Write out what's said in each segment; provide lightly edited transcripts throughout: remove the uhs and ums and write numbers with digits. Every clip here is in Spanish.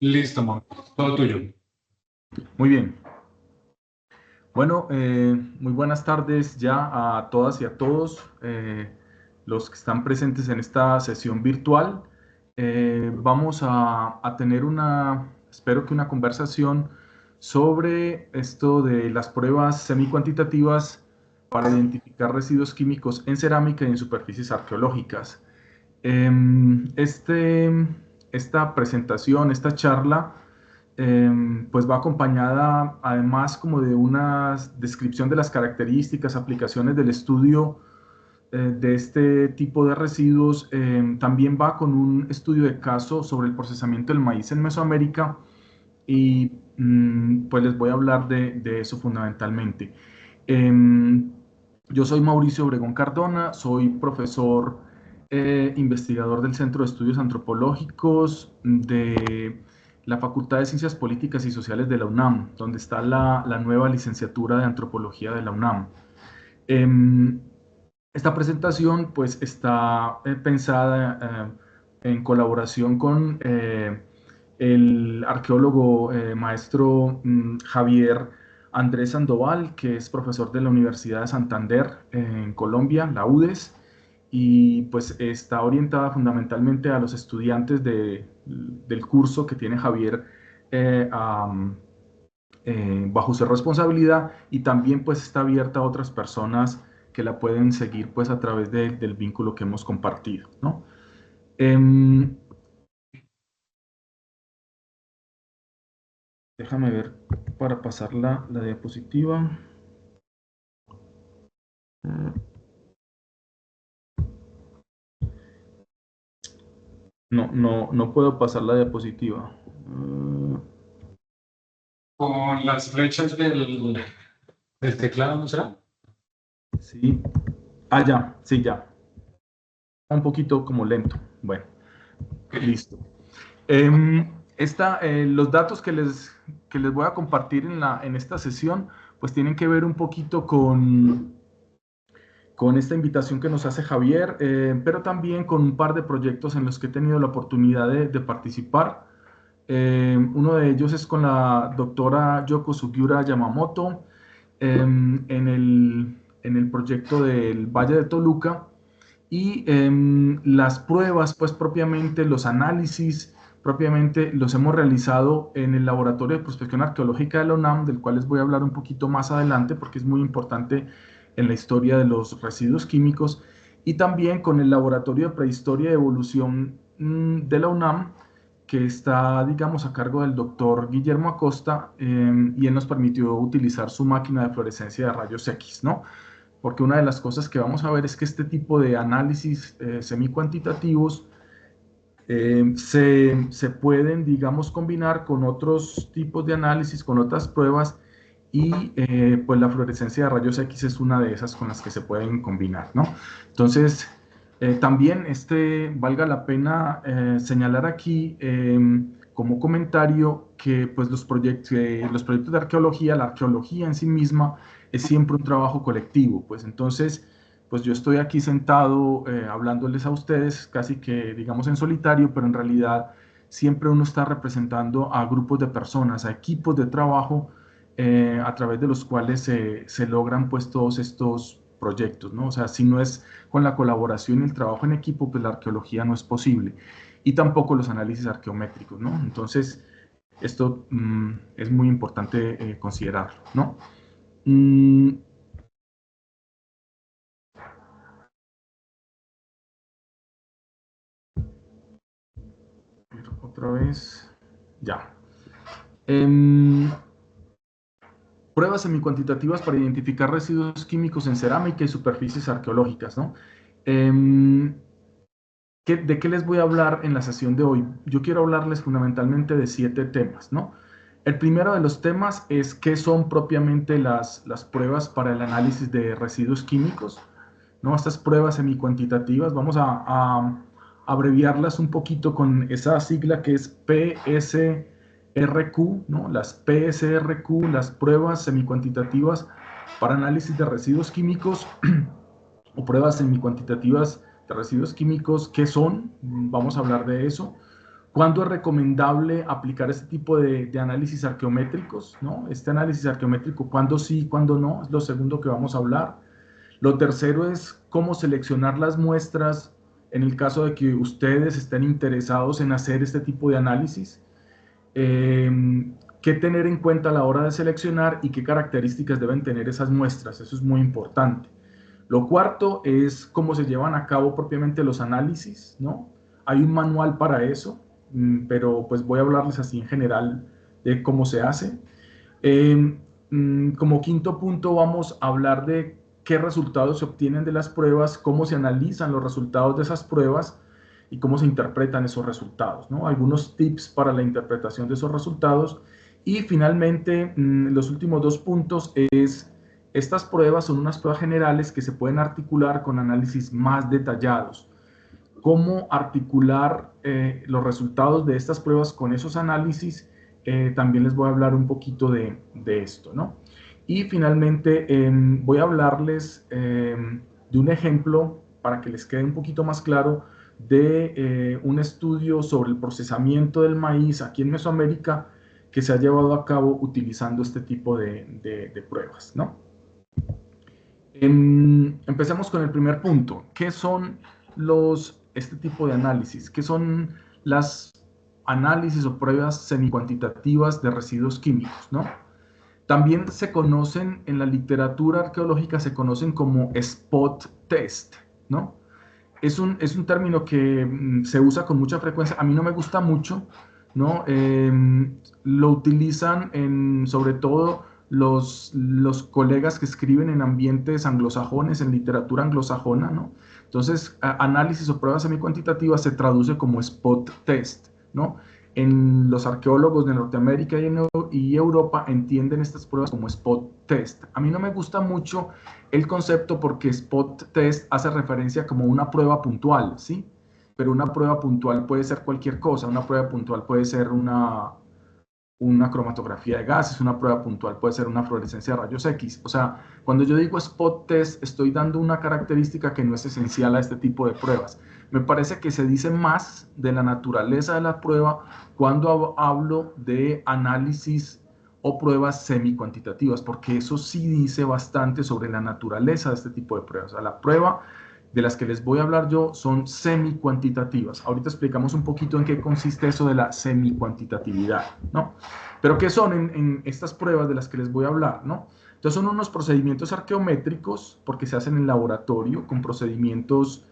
Listo, Mon. Todo tuyo. Muy bien. Bueno, muy buenas tardes ya a todas y a todos los que están presentes en esta sesión virtual. Vamos a tener espero que una conversación sobre esto de las pruebas semicuantitativas para identificar residuos químicos en cerámica y en superficies arqueológicas. Esta presentación, esta charla, pues va acompañada además como de una descripción de las características, aplicaciones del estudio de este tipo de residuos. También va con un estudio de caso sobre el procesamiento del maíz en Mesoamérica y pues les voy a hablar de eso fundamentalmente. Em, yo soy Mauricio Obregón Cardona, soy profesor investigador del Centro de Estudios Antropológicos de la Facultad de Ciencias Políticas y Sociales de la UNAM, donde está la nueva licenciatura de Antropología de la UNAM. Em, Esta presentación pues está pensada en colaboración con el arqueólogo maestro Javier Andrés Sandoval, que es profesor de la Universidad de Santander en Colombia, la UDES, y pues está orientada fundamentalmente a los estudiantes del curso que tiene Javier eh, um, bajo su responsabilidad, y también pues está abierta a otras personas que la pueden seguir pues a través del vínculo que hemos compartido, ¿no? Em, Déjame ver para pasar la diapositiva. No puedo pasar la diapositiva. Con las flechas del teclado, ¿no será? Sí. Ah, ya, sí, ya. Un poquito como lento. Bueno, listo. Los datos que les voy a compartir en esta sesión, pues tienen que ver un poquito con esta invitación que nos hace Javier, pero también con un par de proyectos en los que he tenido la oportunidad de participar. Uno de ellos es con la doctora Yoko Sugiura Yamamoto en el proyecto del Valle de Toluca, y las pruebas, pues propiamente los análisis, propiamente los hemos realizado en el Laboratorio de Prospección Arqueológica de la UNAM, del cual les voy a hablar un poquito más adelante porque es muy importante en la historia de los residuos químicos, y también con el Laboratorio de Prehistoria y Evolución de la UNAM, que está, digamos, a cargo del doctor Guillermo Acosta, y él nos permitió utilizar su máquina de fluorescencia de rayos X, ¿no? Porque una de las cosas que vamos a ver es que este tipo de análisis semicuantitativos se pueden, digamos, combinar con otros tipos de análisis, con otras pruebas, y pues la fluorescencia de rayos X es una de esas con las que se pueden combinar, ¿no? Entonces, también valga la pena señalar aquí como comentario que pues los proyectos de arqueología, la arqueología en sí misma es siempre un trabajo colectivo, pues entonces pues yo estoy aquí sentado hablándoles a ustedes casi que digamos en solitario, pero en realidad siempre uno está representando a grupos de personas, a equipos de trabajo a través de los cuales se logran pues todos estos proyectos, ¿no? O sea, si no es con la colaboración y el trabajo en equipo, pues la arqueología no es posible, y tampoco los análisis arqueométricos, ¿no? Entonces, esto es muy importante considerarlo, ¿no? Mm, Otra vez, ya. Em, Pruebas semicuantitativas para identificar residuos químicos en cerámica y superficies arqueológicas, ¿no? Em, ¿De qué les voy a hablar en la sesión de hoy? Yo quiero hablarles fundamentalmente de 7 temas, ¿no? El primero de los temas es qué son propiamente las pruebas para el análisis de residuos químicos, ¿no? Estas pruebas semicuantitativas, vamos a abreviarlas un poquito con esa sigla que es PSRQ, ¿no? Las PSRQ, las pruebas semicuantitativas para análisis de residuos químicos o pruebas semicuantitativas de residuos químicos. ¿Qué son? Vamos a hablar de eso. ¿Cuándo es recomendable aplicar este tipo de análisis arqueométricos, ¿no? Este análisis arqueométrico, ¿cuándo sí, cuándo no? Es lo segundo que vamos a hablar. Lo tercero es cómo seleccionar las muestras en el caso de que ustedes estén interesados en hacer este tipo de análisis. Qué tener en cuenta a la hora de seleccionar y qué características deben tener esas muestras. Eso es muy importante. Lo cuarto es cómo se llevan a cabo propiamente los análisis, ¿no? Hay un manual para eso, pero pues voy a hablarles así en general de cómo se hace. Como quinto punto vamos a hablar de qué resultados se obtienen de las pruebas, cómo se analizan los resultados de esas pruebas y cómo se interpretan esos resultados, ¿no? Algunos tips para la interpretación de esos resultados. Y finalmente, los últimos dos puntos es, estas pruebas son unas pruebas generales que se pueden articular con análisis más detallados. Cómo articular los resultados de estas pruebas con esos análisis, también les voy a hablar un poquito de esto, ¿no? Y finalmente voy a hablarles de un ejemplo para que les quede un poquito más claro de un estudio sobre el procesamiento del maíz aquí en Mesoamérica que se ha llevado a cabo utilizando este tipo de pruebas, ¿no? Empecemos con el primer punto. ¿Qué son este tipo de análisis? ¿Qué son las análisis o pruebas semicuantitativas de residuos químicos, ¿no? También se conocen, en la literatura arqueológica, se conocen como spot test, ¿no? Es un término que se usa con mucha frecuencia. A mí no me gusta mucho, ¿no? Lo utilizan sobre todo los colegas que escriben en ambientes anglosajones, en literatura anglosajona, ¿no? Entonces, análisis o pruebas semicuantitativas se traduce como spot test, ¿no? Los arqueólogos de Norteamérica y Europa entienden estas pruebas como spot test. A mí no me gusta mucho el concepto porque spot test hace referencia como una prueba puntual, ¿sí? Pero una prueba puntual puede ser cualquier cosa. Una prueba puntual puede ser una cromatografía de gases, una prueba puntual puede ser una fluorescencia de rayos X. O sea, cuando yo digo spot test, estoy dando una característica que no es esencial a este tipo de pruebas. Me parece que se dice más de la naturaleza de la prueba cuando hablo de análisis o pruebas semicuantitativas, porque eso sí dice bastante sobre la naturaleza de este tipo de pruebas. O sea, la prueba de las que les voy a hablar yo son semicuantitativas. Ahorita explicamos un poquito en qué consiste eso de la semicuantitatividad, ¿no? Pero ¿qué son en estas pruebas de las que les voy a hablar, ¿no? Entonces son unos procedimientos arqueométricos, porque se hacen en laboratorio, con procedimientos,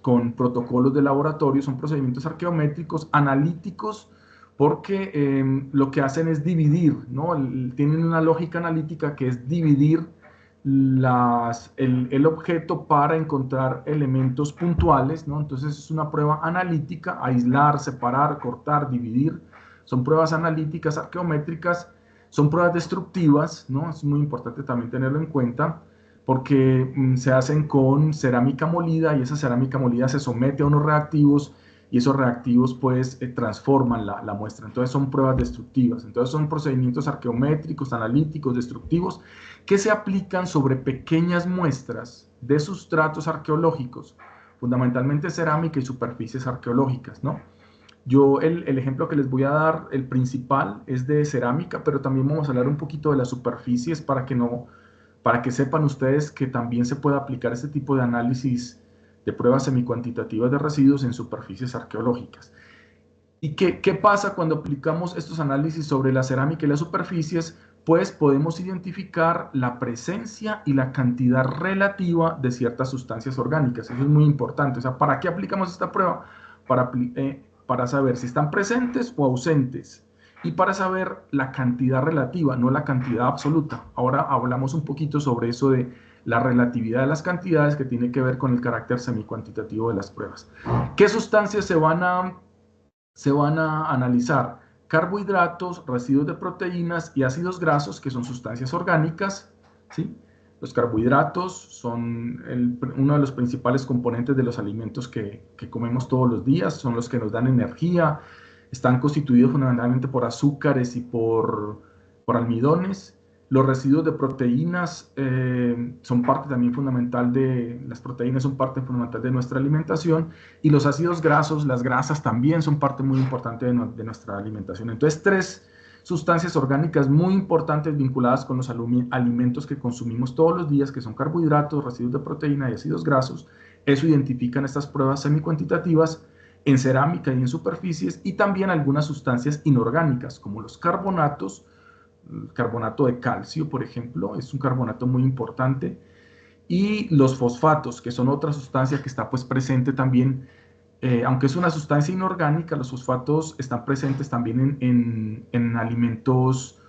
con protocolos de laboratorio, son procedimientos arqueométricos, analíticos, porque lo que hacen es dividir, ¿no? Tienen una lógica analítica que es dividir el objeto para encontrar elementos puntuales, ¿no? Entonces es una prueba analítica, aislar, separar, cortar, dividir. Son pruebas analíticas, arqueométricas, son pruebas destructivas, ¿no? Es muy importante también tenerlo en cuenta porque se hacen con cerámica molida y esa cerámica molida se somete a unos reactivos y esos reactivos pues transforman la muestra. Entonces son pruebas destructivas. Entonces son procedimientos arqueométricos, analíticos, destructivos que se aplican sobre pequeñas muestras de sustratos arqueológicos, fundamentalmente cerámica y superficies arqueológicas, ¿no? El ejemplo que les voy a dar, el principal, es de cerámica, pero también vamos a hablar un poquito de las superficies para que sepan ustedes que también se puede aplicar este tipo de análisis de pruebas semicuantitativas de residuos en superficies arqueológicas. ¿Y qué pasa cuando aplicamos estos análisis sobre la cerámica y las superficies? Pues podemos identificar la presencia y la cantidad relativa de ciertas sustancias orgánicas. Eso es muy importante. O sea, ¿para qué aplicamos esta prueba? Para saber si están presentes o ausentes y para saber la cantidad relativa, no la cantidad absoluta. Ahora hablamos un poquito sobre eso de la relatividad de las cantidades que tiene que ver con el carácter semicuantitativo de las pruebas. ¿Qué sustancias se van a analizar? Carbohidratos, residuos de proteínas y ácidos grasos, que son sustancias orgánicas, ¿sí? Los carbohidratos son uno de los principales componentes de los alimentos que comemos todos los días, son los que nos dan energía, están constituidos fundamentalmente por azúcares y por almidones. Los residuos de proteínas son parte también fundamental las proteínas son parte fundamental de nuestra alimentación, y los ácidos grasos, las grasas, también son parte muy importante de nuestra alimentación. Entonces, 3 sustancias orgánicas muy importantes vinculadas con los alimentos que consumimos todos los días, que son carbohidratos, residuos de proteína y ácidos grasos. Eso identifican estas pruebas semicuantitativas en cerámica y en superficies, y también algunas sustancias inorgánicas, como los carbonatos. El carbonato de calcio, por ejemplo, es un carbonato muy importante, y los fosfatos, que son otra sustancia que está pues presente también, aunque es una sustancia inorgánica, los fosfatos están presentes también en alimentos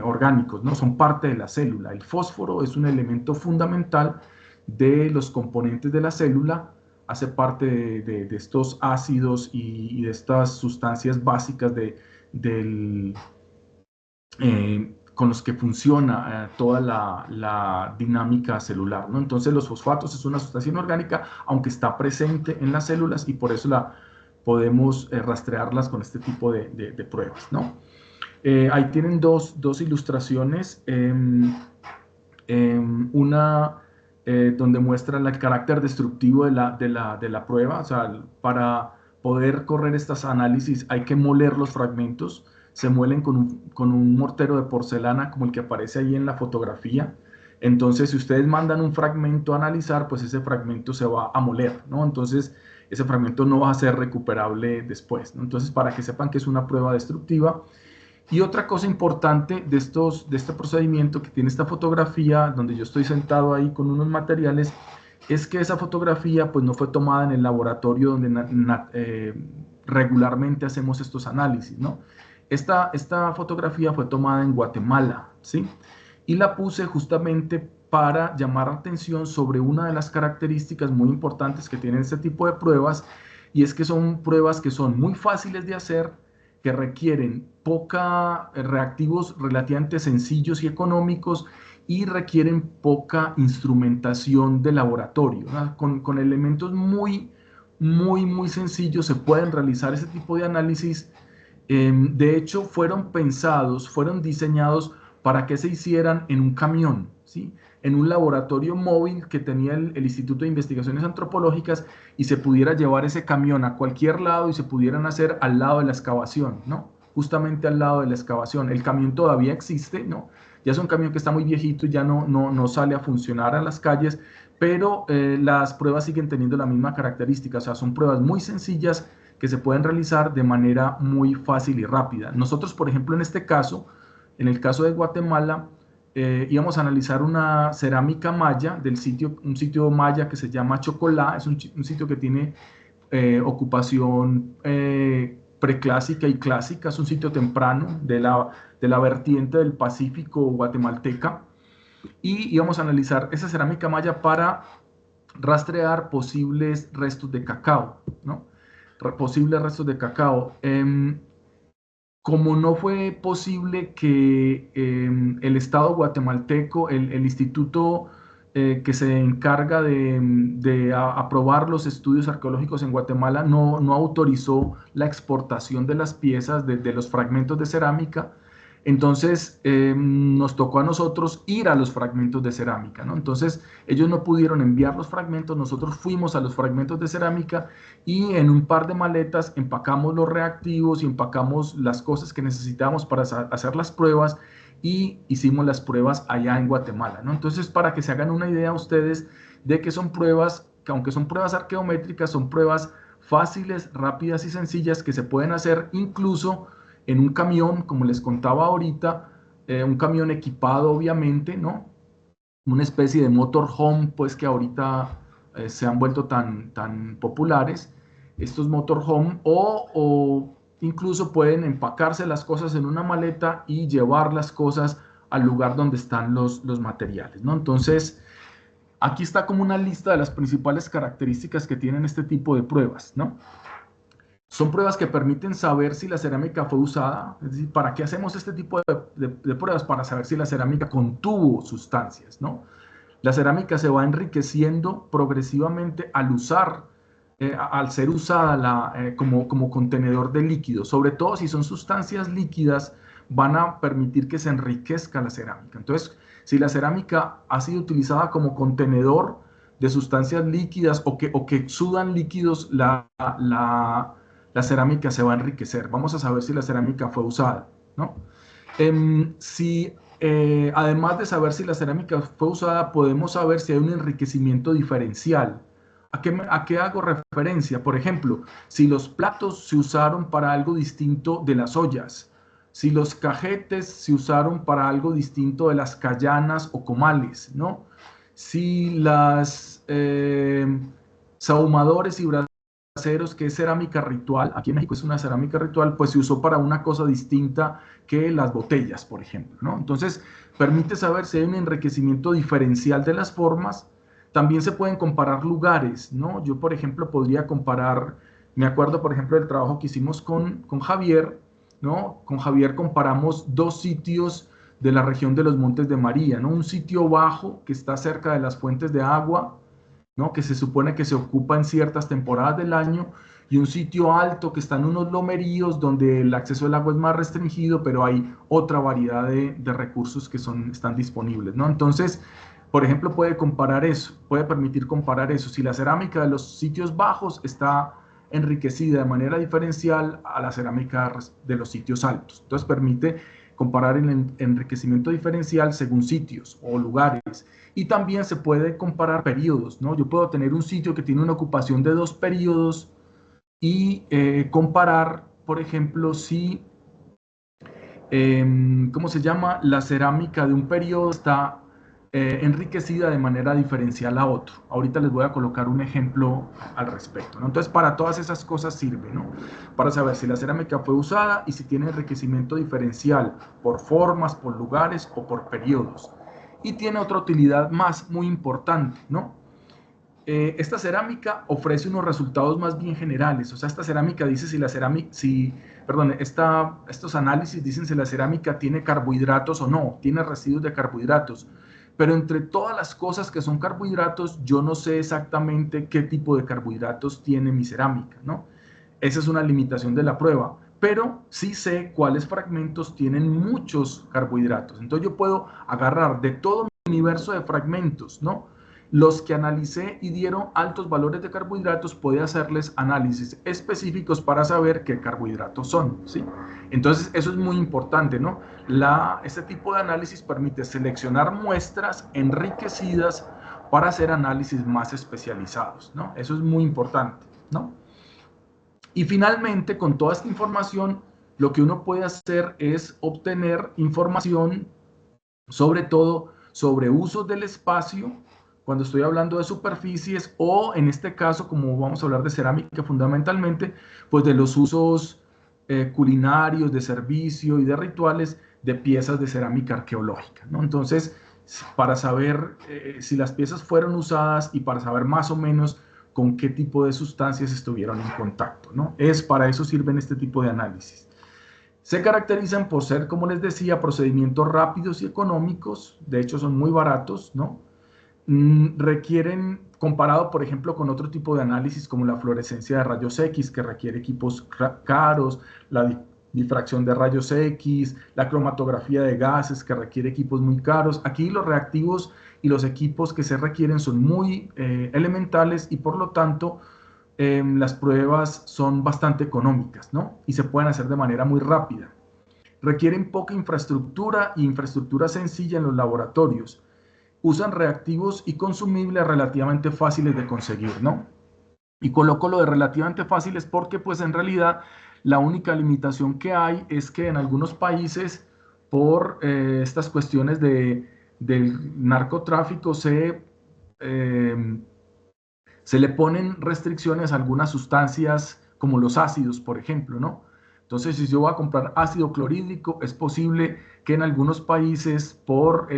orgánicos, ¿no? Son parte de la célula. El fósforo es un elemento fundamental de los componentes de la célula, hace parte de estos ácidos y de estas sustancias básicas del con los que funciona toda la dinámica celular, ¿no? Entonces los fosfatos es una sustancia inorgánica, aunque está presente en las células, y por eso podemos rastrearlas con este tipo de pruebas, ¿no? Ahí tienen dos ilustraciones, una donde muestra el carácter destructivo de la prueba. O sea, para poder correr estos análisis hay que moler los fragmentos. Se muelen con un mortero de porcelana como el que aparece ahí en la fotografía. Entonces, si ustedes mandan un fragmento a analizar, pues ese fragmento se va a moler, ¿no? Entonces, ese fragmento no va a ser recuperable después, ¿no? Entonces, para que sepan que es una prueba destructiva. Y otra cosa importante de este procedimiento que tiene esta fotografía, donde yo estoy sentado ahí con unos materiales, es que esa fotografía pues no fue tomada en el laboratorio donde regularmente hacemos estos análisis, ¿no? Esta fotografía fue tomada en Guatemala, ¿sí? Y la puse justamente para llamar la atención sobre una de las características muy importantes que tienen este tipo de pruebas, y es que son pruebas que son muy fáciles de hacer, que requieren reactivos relativamente sencillos y económicos, y requieren poca instrumentación de laboratorio, ¿no? Con elementos muy sencillos se pueden realizar ese tipo de análisis. De hecho, fueron diseñados para que se hicieran en un camión, ¿sí? En un laboratorio móvil que tenía el Instituto de Investigaciones Antropológicas, y se pudiera llevar ese camión a cualquier lado y se pudieran hacer al lado de la excavación, ¿no? Justamente al lado de la excavación. El camión todavía existe, ¿no? Ya es un camión que está muy viejito y ya no sale a funcionar a las calles, pero las pruebas siguen teniendo la misma característica. O sea, son pruebas muy sencillas que se pueden realizar de manera muy fácil y rápida. Nosotros, por ejemplo, en este caso, en el caso de Guatemala, íbamos a analizar una cerámica maya un sitio maya que se llama Chocolá. Es un sitio que tiene ocupación preclásica y clásica. Es un sitio temprano de la vertiente del Pacífico guatemalteca, y íbamos a analizar esa cerámica maya para rastrear posibles restos de cacao, ¿no? Posibles restos de cacao. Como no fue posible que el Estado guatemalteco, el instituto que se encarga de aprobar los estudios arqueológicos en Guatemala, no autorizó la exportación de las piezas, de los fragmentos de cerámica, entonces nos tocó a nosotros ir a los fragmentos de cerámica, ¿no? Entonces ellos no pudieron enviar los fragmentos, nosotros fuimos a los fragmentos de cerámica, y en un par de maletas empacamos los reactivos y empacamos las cosas que necesitábamos para hacer las pruebas, y hicimos las pruebas allá en Guatemala, ¿no? Entonces, para que se hagan una idea ustedes de que son pruebas, que aunque son pruebas arqueométricas, son pruebas fáciles, rápidas y sencillas, que se pueden hacer incluso en un camión, como les contaba ahorita, un camión equipado obviamente, ¿no? Una especie de motorhome, pues, que ahorita se han vuelto tan populares, estos motorhome, o incluso pueden empacarse las cosas en una maleta y llevar las cosas al lugar donde están los materiales, ¿no? Entonces, aquí está como una lista de las principales características que tienen este tipo de pruebas, ¿no? Son pruebas que permiten saber si la cerámica fue usada. Es decir, ¿para qué hacemos este tipo de pruebas? Para saber si la cerámica contuvo sustancias, ¿no? La cerámica se va enriqueciendo progresivamente al ser usada como contenedor de líquidos, sobre todo si son sustancias líquidas. van a permitir que se enriquezca la cerámica. Entonces, si la cerámica ha sido utilizada como contenedor de sustancias líquidas o que exudan líquidos, la cerámica se va a enriquecer. Vamos a saber si la cerámica fue usada, ¿no? Además de saber si la cerámica fue usada, podemos saber si hay un enriquecimiento diferencial. ¿A qué hago referencia? Por ejemplo, si los platos se usaron para algo distinto de las ollas, si los cajetes se usaron para algo distinto de las callanas o comales, ¿no? Si las sahumadores y braseros, que es cerámica ritual, aquí en México es una cerámica ritual, pues se usó para una cosa distinta que las botellas, por ejemplo, ¿no? Entonces, permite saber si hay un enriquecimiento diferencial de las formas. También se pueden comparar lugares, ¿no? Yo, por ejemplo, podría comparar, me acuerdo, por ejemplo, del trabajo que hicimos con Javier, ¿no? Con Javier comparamos dos sitios de la región de los Montes de María, ¿no? Un sitio bajo que está cerca de las fuentes de agua, ¿no? Que se supone que se ocupa en ciertas temporadas del año, y un sitio alto que está en unos lomeríos donde el acceso al agua es más restringido, pero hay otra variedad de recursos que están disponibles, ¿no? Entonces, por ejemplo, puede comparar eso, puede permitir comparar eso. Si la cerámica de los sitios bajos está enriquecida de manera diferencial a la cerámica de los sitios altos. Entonces permite comparar el enriquecimiento diferencial según sitios o lugares. Y también se puede comparar periodos, ¿no? Yo puedo tener un sitio que tiene una ocupación de 2 periodos y comparar, por ejemplo, si, ¿cómo se llama? La cerámica de un periodo está enriquecida de manera diferencial a otro. Ahorita les voy a colocar un ejemplo al respecto, ¿no? Entonces, para todas esas cosas sirve, ¿no? Para saber si la cerámica fue usada y si tiene enriquecimiento diferencial por formas, por lugares o por periodos. Y tiene otra utilidad más muy importante, ¿no? Esta cerámica ofrece unos resultados más bien generales. O sea, esta cerámica dice si la cerámica, estos análisis dicen si la cerámica tiene carbohidratos o no, tiene residuos de carbohidratos. Pero entre todas las cosas que son carbohidratos, yo no sé exactamente qué tipo de carbohidratos tiene mi cerámica, ¿no? Esa es una limitación de la prueba. Pero sí sé cuáles fragmentos tienen muchos carbohidratos. Entonces yo puedo agarrar de todo mi universo de fragmentos, ¿no? Los que analicé y dieron altos valores de carbohidratos, puede hacerles análisis específicos para saber qué carbohidratos son, ¿sí? Entonces, eso es muy importante, ¿no? Este tipo de análisis permite seleccionar muestras enriquecidas para hacer análisis más especializados, ¿no? Eso es muy importante, ¿no? Y finalmente, con toda esta información, lo que uno puede hacer es obtener información, sobre todo sobre usos del espacio, cuando estoy hablando de superficies, o en este caso, como vamos a hablar de cerámica fundamentalmente, pues de los usos culinarios, de servicio y de rituales de piezas de cerámica arqueológica, ¿no? Entonces, para saber si las piezas fueron usadas y para saber más o menos con qué tipo de sustancias estuvieron en contacto, ¿no? Para eso sirven este tipo de análisis. Se caracterizan por ser, como les decía, procedimientos rápidos y económicos, de hecho son muy baratos, ¿no? Requieren, comparado por ejemplo con otro tipo de análisis como la fluorescencia de rayos X, que requiere equipos caros, la difracción de rayos X, la cromatografía de gases, que requiere equipos muy caros. Aquí los reactivos y los equipos que se requieren son muy elementales y por lo tanto las pruebas son bastante económicas, ¿no? Y se pueden hacer de manera muy rápida. Requieren poca infraestructura y infraestructura sencilla en los laboratorios. Usan reactivos y consumibles relativamente fáciles de conseguir, ¿no? Y coloco lo de relativamente fáciles porque pues en realidad la única limitación que hay es que en algunos países por estas cuestiones del narcotráfico se le ponen restricciones a algunas sustancias como los ácidos, por ejemplo, ¿no? Entonces, si yo voy a comprar ácido clorhídrico, es posible que en algunos países, por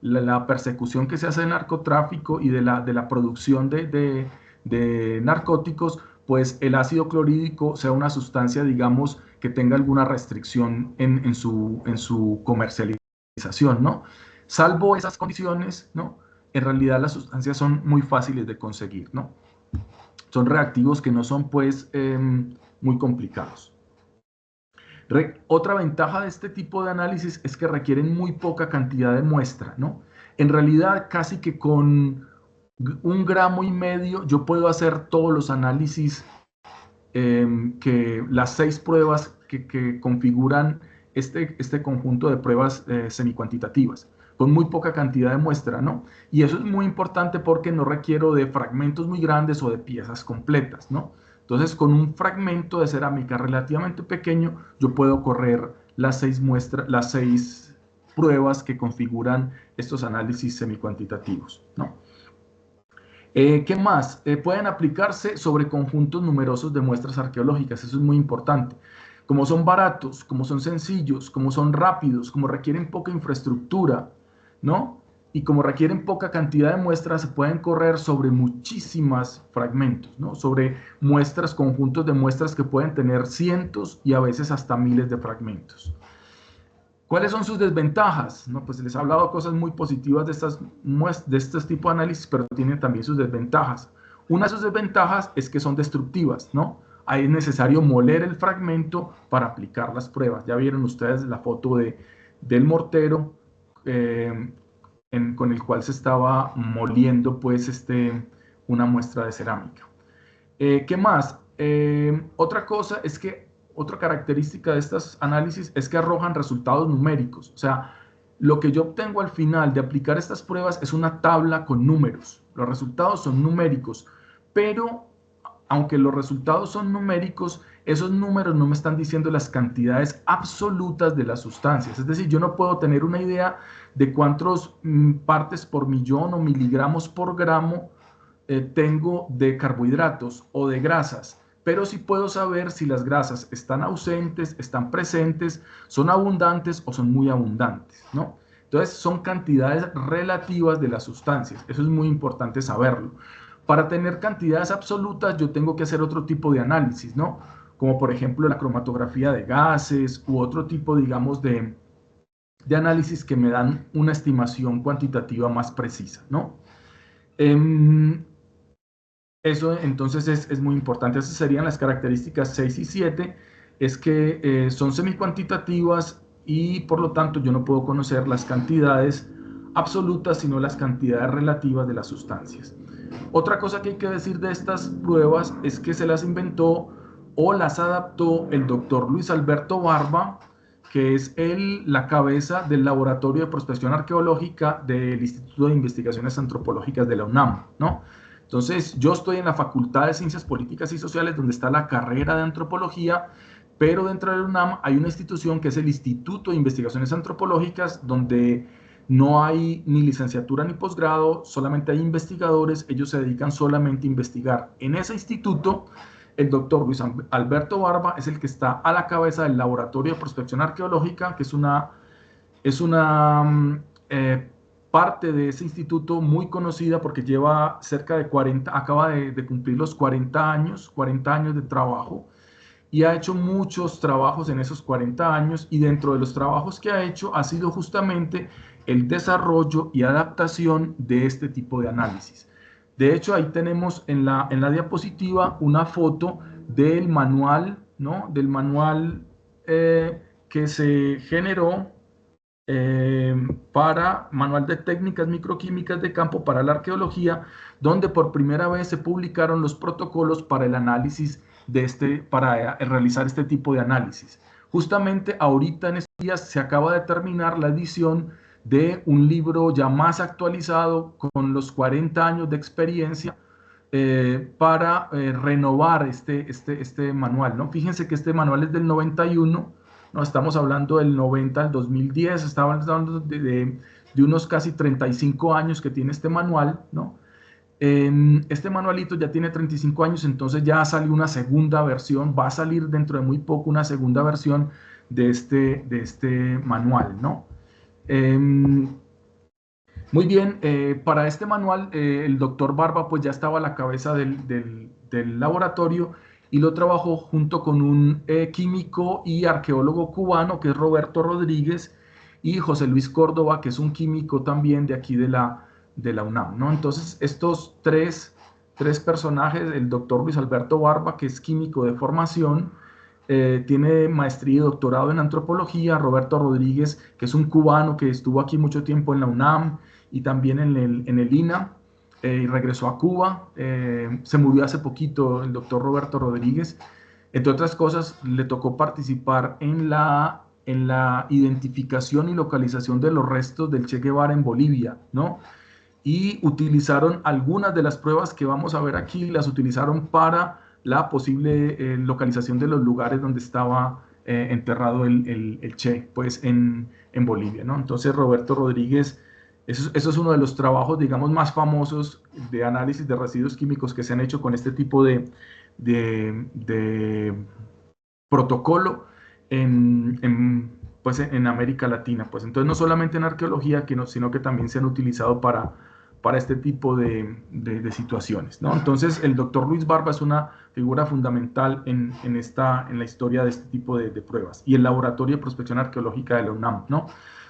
la persecución que se hace del narcotráfico y de la producción de narcóticos, pues el ácido clorhídrico sea una sustancia, digamos, que tenga alguna restricción en su comercialización, ¿no? Salvo esas condiciones, ¿no? En realidad las sustancias son muy fáciles de conseguir, ¿no? Son reactivos que no son, pues, muy complicados. Otra ventaja de este tipo de análisis es que requieren muy poca cantidad de muestra, ¿no? En realidad, casi que con 1,5 gramos yo puedo hacer todos los análisis, que las 6 pruebas que configuran este conjunto de pruebas semicuantitativas, con muy poca cantidad de muestra, ¿no? Y eso es muy importante porque no requiero de fragmentos muy grandes o de piezas completas, ¿no? Entonces, con un fragmento de cerámica relativamente pequeño, yo puedo correr las 6 pruebas que configuran estos análisis semicuantitativos, ¿no? ¿Qué más? Pueden aplicarse sobre conjuntos numerosos de muestras arqueológicas, eso es muy importante. Como son baratos, como son sencillos, como son rápidos, como requieren poca infraestructura, ¿no? Y como requieren poca cantidad de muestras, se pueden correr sobre muchísimos fragmentos, ¿no? Sobre muestras, conjuntos de muestras que pueden tener cientos y a veces hasta miles de fragmentos. ¿Cuáles son sus desventajas? No, pues les he hablado cosas muy positivas de estos tipos de análisis, pero tienen también sus desventajas. Una de sus desventajas es que son destructivas, ¿no? Ahí es necesario moler el fragmento para aplicar las pruebas. Ya vieron ustedes la foto del mortero con el cual se estaba moliendo pues una muestra de cerámica. ¿Qué más? Otra característica de estos análisis es que arrojan resultados numéricos. O sea, lo que yo obtengo al final de aplicar estas pruebas es una tabla con números. Los resultados son numéricos, pero aunque los resultados son numéricos, esos números no me están diciendo las cantidades absolutas de las sustancias. Es decir, yo no puedo tener una idea de cuántos partes por millón o miligramos por gramo tengo de carbohidratos o de grasas, pero sí puedo saber si las grasas están ausentes, están presentes, son abundantes o son muy abundantes, ¿no? Entonces son cantidades relativas de las sustancias, eso es muy importante saberlo. Para tener cantidades absolutas yo tengo que hacer otro tipo de análisis, ¿no? Como por ejemplo la cromatografía de gases u otro tipo, digamos, de análisis que me dan una estimación cuantitativa más precisa, ¿no? Eso entonces es muy importante. Esas serían las características 6 y 7, es que son semicuantitativas y por lo tanto yo no puedo conocer las cantidades absolutas, sino las cantidades relativas de las sustancias. Otra cosa que hay que decir de estas pruebas es que se las inventó o las adaptó el doctor Luis Alberto Barba, que es la cabeza del Laboratorio de Prospección Arqueológica del Instituto de Investigaciones Antropológicas de la UNAM, ¿no? Entonces, yo estoy en la Facultad de Ciencias Políticas y Sociales, donde está la carrera de Antropología, pero dentro de la UNAM hay una institución que es el Instituto de Investigaciones Antropológicas, donde no hay ni licenciatura ni posgrado, solamente hay investigadores, ellos se dedican solamente a investigar. En ese instituto, el doctor Luis Alberto Barba es el que está a la cabeza del Laboratorio de Prospección Arqueológica, que es una parte de ese instituto muy conocida porque lleva cerca de 40, acaba de cumplir los 40 años de trabajo y ha hecho muchos trabajos en esos 40 años y dentro de los trabajos que ha hecho ha sido justamente el desarrollo y adaptación de este tipo de análisis. De hecho, ahí tenemos en la diapositiva una foto del manual, ¿no? Del manual que se generó para Manual de Técnicas Microquímicas de Campo para la Arqueología, donde por primera vez se publicaron los protocolos para el análisis para realizar este tipo de análisis. Justamente ahorita en estos días se acaba de terminar la edición de un libro ya más actualizado con los 40 años de experiencia para renovar este manual, ¿no? Fíjense que este manual es del 91. No, estamos hablando del 90 al 2010, estamos hablando de unos casi 35 años que tiene este manual, ¿no? Este manualito ya tiene 35 años, entonces ya salió una segunda versión, va a salir dentro de muy poco una segunda versión de este manual, ¿no? Muy bien, para este manual el doctor Barba pues ya estaba a la cabeza del laboratorio y lo trabajó junto con un químico y arqueólogo cubano que es Roberto Rodríguez y José Luis Córdoba, que es un químico también de aquí de la UNAM, ¿no? Entonces estos tres personajes, el doctor Luis Alberto Barba, que es químico de formación, tiene maestría y doctorado en antropología. Roberto Rodríguez, que es un cubano que estuvo aquí mucho tiempo en la UNAM y también en el INA, y regresó a Cuba. Se murió hace poquito el doctor Roberto Rodríguez. Entre otras cosas, le tocó participar en la identificación y localización de los restos del Che Guevara en Bolivia, ¿no? Y utilizaron algunas de las pruebas que vamos a ver aquí, las utilizaron para la posible localización de los lugares donde estaba enterrado el Che, pues en Bolivia, ¿no? Entonces Roberto Rodríguez, eso es uno de los trabajos, digamos, más famosos de análisis de residuos químicos que se han hecho con este tipo de protocolo pues en América Latina. Pues entonces no solamente en arqueología, sino que también se han utilizado para este tipo de situaciones, ¿no? Entonces el doctor Luis Barba es una figura fundamental en la historia de este tipo de pruebas, y el Laboratorio de Prospección Arqueológica de la UNAM, ¿no?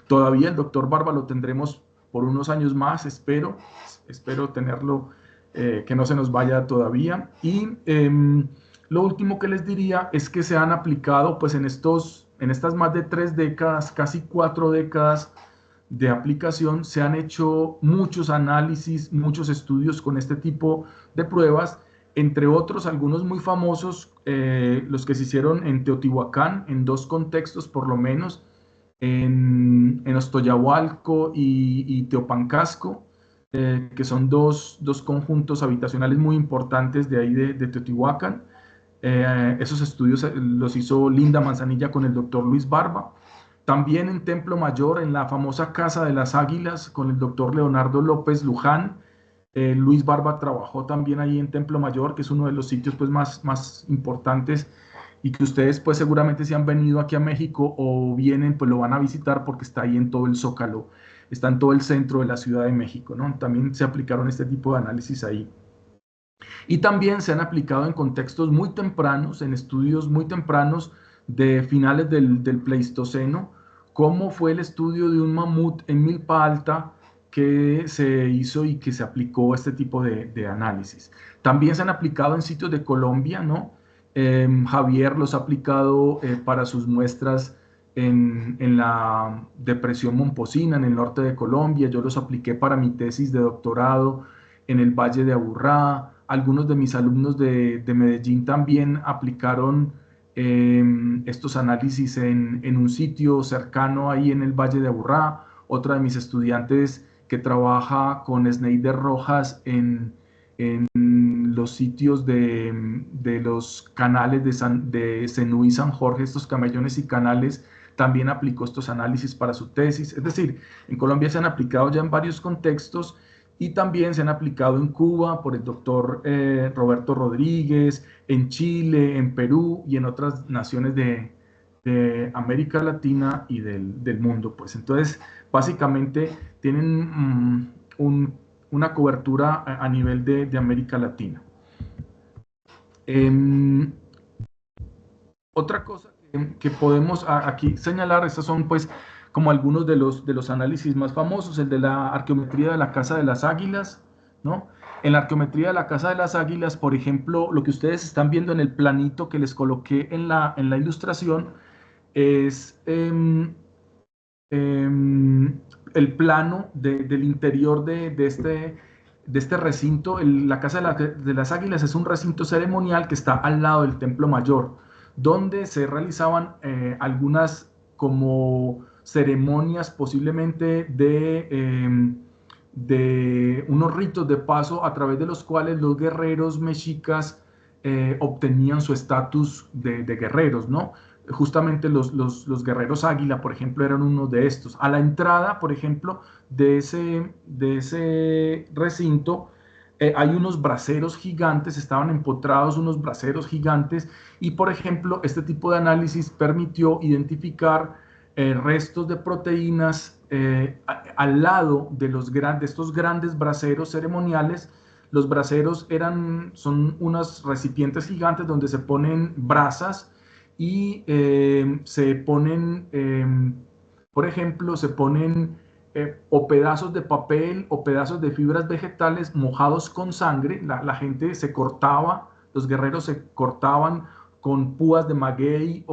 Todavía el doctor Barba lo tendremos por unos años más, espero tenerlo, que no se nos vaya todavía. Y lo último que les diría es que se han aplicado, pues en estas más de 3 décadas, casi 4 décadas de aplicación, se han hecho muchos análisis, muchos estudios con este tipo de pruebas, entre otros algunos muy famosos, los que se hicieron en Teotihuacán, en 2 contextos por lo menos, en Ostoyahualco y Teopancasco, que son dos conjuntos habitacionales muy importantes de ahí de Teotihuacán. Esos estudios los hizo Linda Manzanilla con el doctor Luis Barba. También en Templo Mayor, en la famosa Casa de las Águilas, con el doctor Leonardo López Luján. Luis Barba trabajó también ahí en Templo Mayor, que es uno de los sitios pues, más importantes, y que ustedes pues seguramente si han venido aquí a México o vienen, pues lo van a visitar porque está ahí en todo el Zócalo, está en todo el centro de la Ciudad de México, ¿no? También se aplicaron este tipo de análisis ahí. Y también se han aplicado en contextos muy tempranos, en estudios muy tempranos de finales del Pleistoceno, como fue el estudio de un mamut en Milpa Alta que se hizo y que se aplicó este tipo de análisis. También se han aplicado en sitios de Colombia, ¿no? Javier los ha aplicado para sus muestras en la depresión Momposina, en el norte de Colombia. Yo los apliqué para mi tesis de doctorado en el Valle de Aburrá. Algunos de mis alumnos de Medellín también aplicaron estos análisis en un sitio cercano ahí en el Valle de Aburrá. Otra de mis estudiantes que trabaja con Sneider Rojas en los sitios de los canales de Zenú y San Jorge, estos camellones y canales, también aplicó estos análisis para su tesis. Es decir, en Colombia se han aplicado ya en varios contextos, y también se han aplicado en Cuba por el doctor Roberto Rodríguez, en Chile, en Perú y en otras naciones de América Latina y del mundo. Pues entonces, básicamente tienen una cobertura a nivel de América Latina. Otra cosa que podemos aquí señalar, estas son pues como algunos de los análisis más famosos, el de la arqueometría de la Casa de las Águilas, ¿no? En la arqueometría de la Casa de las Águilas, por ejemplo, lo que ustedes están viendo en el planito que les coloqué en la ilustración es el plano del interior de este recinto. La Casa de las Águilas es un recinto ceremonial que está al lado del Templo Mayor, donde se realizaban algunas como ceremonias posiblemente de unos ritos de paso a través de los cuales los guerreros mexicas obtenían su estatus de guerreros, ¿no? Justamente los guerreros águila, por ejemplo, eran uno de estos. A la entrada, por ejemplo, de ese recinto, hay unos braseros gigantes, estaban empotrados unos braseros gigantes, y por ejemplo, este tipo de análisis permitió identificar restos de proteínas al lado de estos grandes braseros ceremoniales. Los braseros son unos recipientes gigantes donde se ponen brasas y se ponen, por ejemplo, se ponen o pedazos de papel o pedazos de fibras vegetales mojados con sangre. La gente se cortaba, los guerreros se cortaban con púas de maguey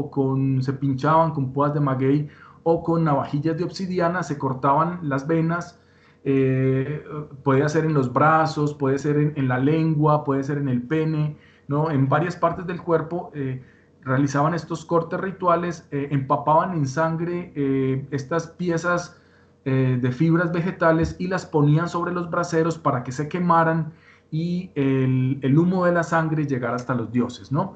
se pinchaban con púas de maguey o con navajillas de obsidiana, se cortaban las venas. Puede ser en los brazos, puede ser en la lengua, puede ser en el pene, ¿no? En varias partes del cuerpo realizaban estos cortes rituales, empapaban en sangre estas piezas de fibras vegetales y las ponían sobre los braseros para que se quemaran y el humo de la sangre llegara hasta los dioses, ¿no?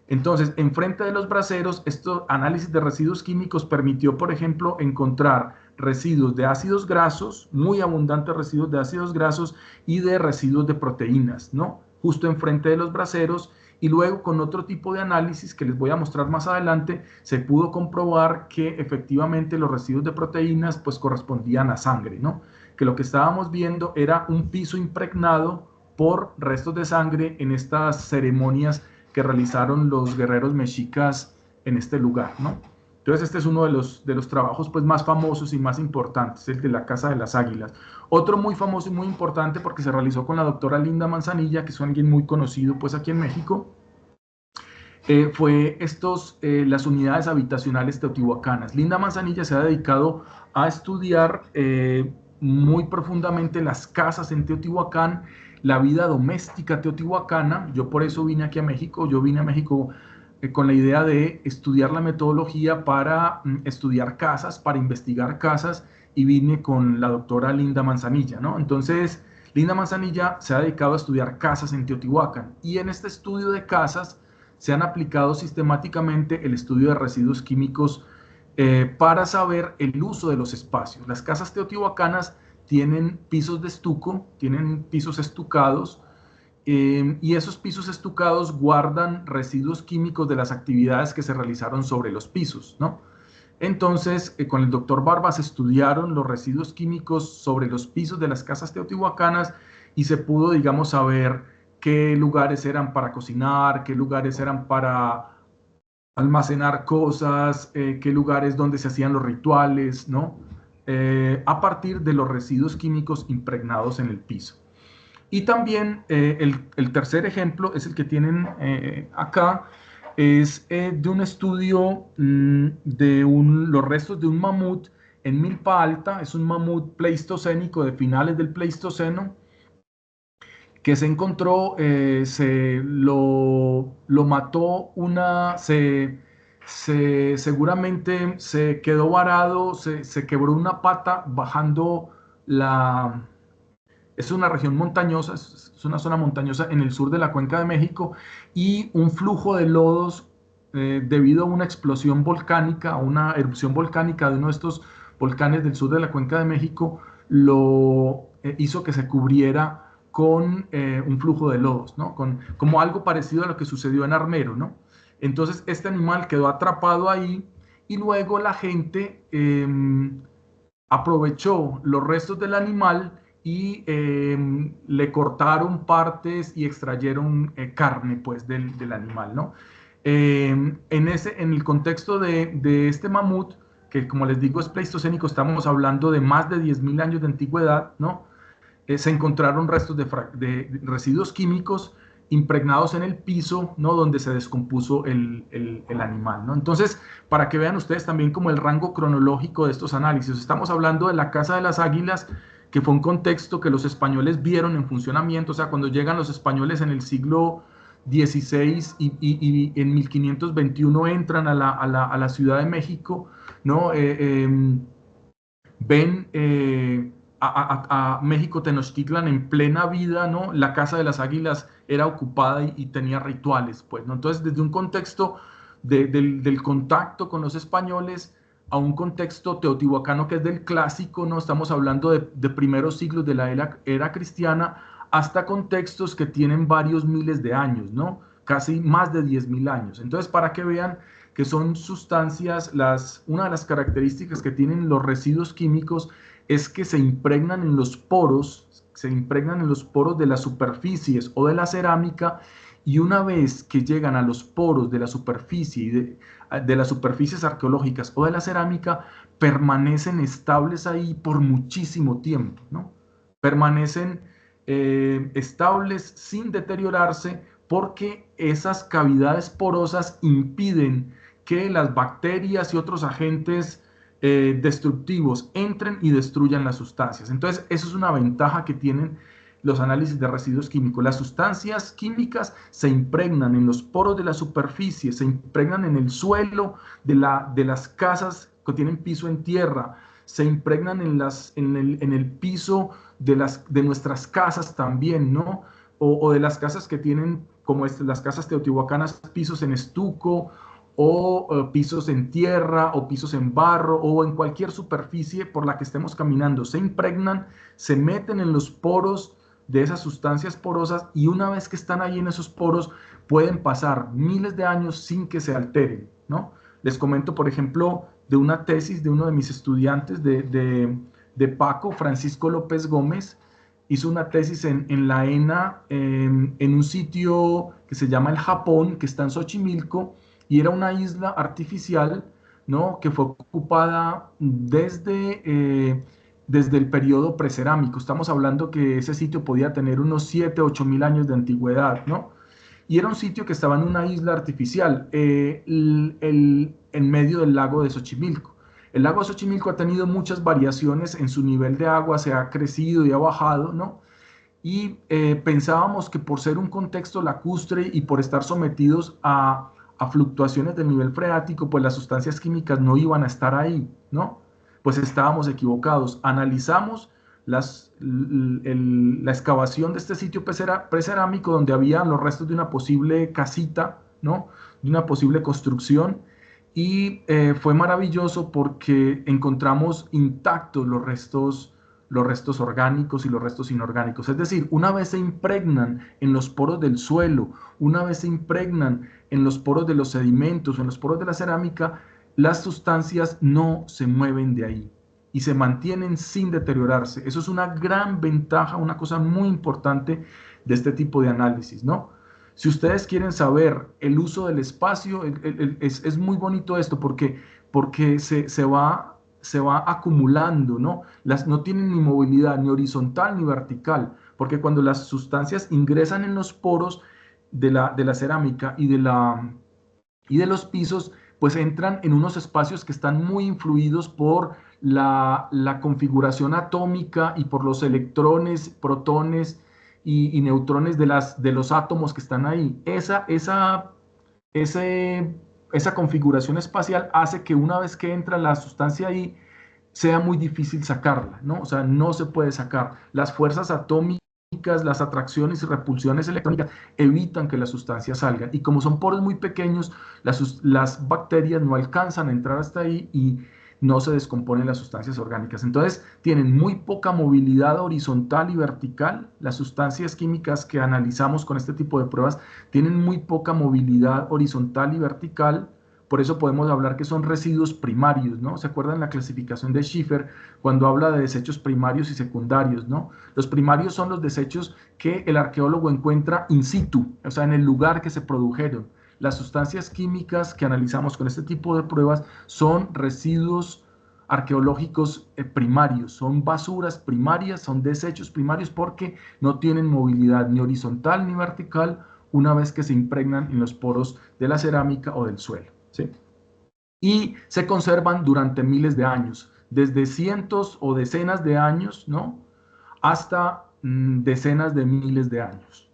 Entonces, enfrente de los braseros, este análisis de residuos químicos permitió, por ejemplo, encontrar residuos de ácidos grasos, muy abundantes residuos de ácidos grasos y de residuos de proteínas, ¿no? Justo enfrente de los braseros. Y luego, con otro tipo de análisis que les voy a mostrar más adelante, se pudo comprobar que efectivamente los residuos de proteínas pues correspondían a sangre, ¿no? Que lo que estábamos viendo era un piso impregnado por restos de sangre en estas ceremonias que realizaron los guerreros mexicas en este lugar, ¿no? Entonces este es uno de los trabajos pues más famosos y más importantes, el de la Casa de las Águilas. Otro muy famoso y muy importante porque se realizó con la doctora Linda Manzanilla, que es alguien muy conocido pues aquí en México, fue las unidades habitacionales teotihuacanas. Linda Manzanilla se ha dedicado a estudiar muy profundamente las casas en Teotihuacán, la vida doméstica teotihuacana. Yo por eso vine aquí a México. Yo vine a México con la idea de estudiar la metodología para estudiar casas, para investigar casas, y vine con la doctora Linda Manzanilla, ¿no? Entonces, Linda Manzanilla se ha dedicado a estudiar casas en Teotihuacán, y en este estudio de casas se han aplicado sistemáticamente el estudio de residuos químicos para saber el uso de los espacios. Las casas teotihuacanas tienen pisos de estuco, tienen pisos estucados, y esos pisos estucados guardan residuos químicos de las actividades que se realizaron sobre los pisos, ¿no? Entonces, con el doctor Barbas estudiaron los residuos químicos sobre los pisos de las casas teotihuacanas y se pudo, digamos, saber qué lugares eran para cocinar, qué lugares eran para almacenar cosas, qué lugares donde se hacían los rituales, ¿no? A partir de los residuos químicos impregnados en el piso. Y también el tercer ejemplo es el que tienen acá, es de un estudio de los restos de un mamut en Milpa Alta. Es un mamut pleistocénico de finales del Pleistoceno que se encontró, lo mató seguramente se quedó varado, se quebró una pata bajando la... Es una región montañosa, es una zona montañosa en el sur de la Cuenca de México, y un flujo de lodos debido a una explosión volcánica, a una erupción volcánica de uno de estos volcanes del sur de la Cuenca de México, lo hizo que se cubriera con un flujo de lodos, ¿no? Como algo parecido a lo que sucedió en Armero, ¿no? Entonces este animal quedó atrapado ahí y luego la gente aprovechó los restos del animal y le cortaron partes y extrayeron carne pues del animal, ¿no? En el contexto de este mamut, que como les digo es pleistocénico, estamos hablando de más de 10.000 años de antigüedad, ¿no? Se encontraron restos de residuos químicos impregnados en el piso, ¿no? Donde se descompuso el animal, ¿no? Entonces, para que vean ustedes también como el rango cronológico de estos análisis, estamos hablando de la Casa de las Águilas, que fue un contexto que los españoles vieron en funcionamiento. O sea, cuando llegan los españoles en el siglo XVI y en 1521 entran a la Ciudad de México, ¿no? Ven a México Tenochtitlan en plena vida, ¿no? La Casa de las Águilas era ocupada y tenía rituales, pues, ¿no? Entonces, desde un contexto del contacto con los españoles a un contexto teotihuacano que es del clásico, ¿no? Estamos hablando de primeros siglos de la era cristiana, hasta contextos que tienen varios miles de años, ¿no? Casi más de 10.000 años. Entonces, para que vean que son sustancias, una de las características que tienen los residuos químicos es que se impregnan en los poros de las superficies o de la cerámica, y una vez que llegan a los poros de la superficie y de las superficies arqueológicas o de la cerámica, permanecen estables ahí por muchísimo tiempo, ¿no? Permanecen estables sin deteriorarse porque esas cavidades porosas impiden que las bacterias y otros agentes destructivos entren y destruyan las sustancias. Entonces, eso es una ventaja que tienen los análisis de residuos químicos. Las sustancias químicas se impregnan en los poros de la superficie, se impregnan en el suelo de las casas que tienen piso en tierra, se impregnan en el piso de nuestras casas también, ¿no? O de las casas que tienen, como las casas teotihuacanas, pisos en estuco, o pisos en tierra, o pisos en barro, o en cualquier superficie por la que estemos caminando. Se impregnan, se meten en los poros de esas sustancias porosas, y una vez que están ahí en esos poros, pueden pasar miles de años sin que se alteren, ¿no? Les comento, por ejemplo, de una tesis de uno de mis estudiantes, de Paco, Francisco López Gómez. Hizo una tesis en la ENA, en un sitio que se llama el Japón, que está en Xochimilco, y era una isla artificial, ¿no?, que fue ocupada desde el periodo precerámico. Estamos hablando que ese sitio podía tener unos 7, 8 mil años de antigüedad, ¿no? Y era un sitio que estaba en una isla artificial, en medio del lago de Xochimilco. El lago de Xochimilco ha tenido muchas variaciones en su nivel de agua, se ha crecido y ha bajado, ¿no? Y pensábamos que por ser un contexto lacustre y por estar sometidos a fluctuaciones del nivel freático, pues las sustancias químicas no iban a estar ahí, ¿no? Pues estábamos equivocados. Analizamos la excavación de este sitio precerámico, donde había los restos de una posible casita, ¿no?, de una posible construcción, y fue maravilloso porque encontramos intactos los restos orgánicos y los restos inorgánicos. Es decir, una vez se impregnan en los poros del suelo, una vez se impregnan en los poros de los sedimentos, en los poros de la cerámica, las sustancias no se mueven de ahí y se mantienen sin deteriorarse. Eso es una gran ventaja, una cosa muy importante de este tipo de análisis, ¿no? Si ustedes quieren saber el uso del espacio, es muy bonito esto porque se va acumulando, ¿no? No tienen ni movilidad ni horizontal ni vertical, porque cuando las sustancias ingresan en los poros de la cerámica y de los pisos, pues entran en unos espacios que están muy influidos por la configuración atómica y por los electrones, protones y neutrones de los átomos que están ahí. Esa configuración espacial hace que una vez que entra la sustancia ahí, sea muy difícil sacarla, ¿no? O sea, no se puede sacar. Las fuerzas atómicas, las atracciones y repulsiones electrónicas evitan que las sustancias salgan. Y como son poros muy pequeños, las bacterias no alcanzan a entrar hasta ahí y no se descomponen las sustancias orgánicas. Entonces, tienen muy poca movilidad horizontal y vertical. Las sustancias químicas que analizamos con este tipo de pruebas tienen muy poca movilidad horizontal y vertical. Por eso podemos hablar que son residuos primarios, ¿no? ¿Se acuerdan la clasificación de Schiffer cuando habla de desechos primarios y secundarios, ¿no? Los primarios son los desechos que el arqueólogo encuentra in situ, o sea, en el lugar que se produjeron. Las sustancias químicas que analizamos con este tipo de pruebas son residuos arqueológicos primarios, son basuras primarias, son desechos primarios porque no tienen movilidad ni horizontal ni vertical una vez que se impregnan en los poros de la cerámica o del suelo, ¿sí? Y se conservan durante miles de años, desde cientos o decenas de años, ¿no?, hasta decenas de miles de años.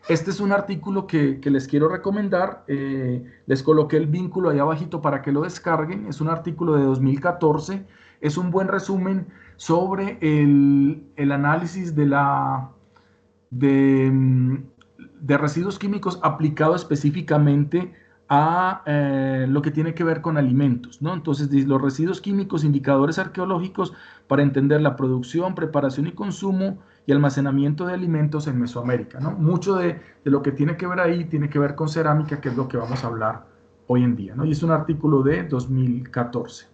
Este es un artículo que les quiero recomendar. Les coloqué el vínculo ahí abajito para que lo descarguen. Es un artículo de 2014. Es un buen resumen sobre el análisis de residuos químicos aplicado específicamente a lo que tiene que ver con alimentos, ¿no? Entonces, los residuos químicos, indicadores arqueológicos para entender la producción, preparación y consumo y almacenamiento de alimentos en Mesoamérica, ¿no? Mucho de lo que tiene que ver ahí tiene que ver con cerámica, que es lo que vamos a hablar hoy en día, ¿no? Y es un artículo de 2014.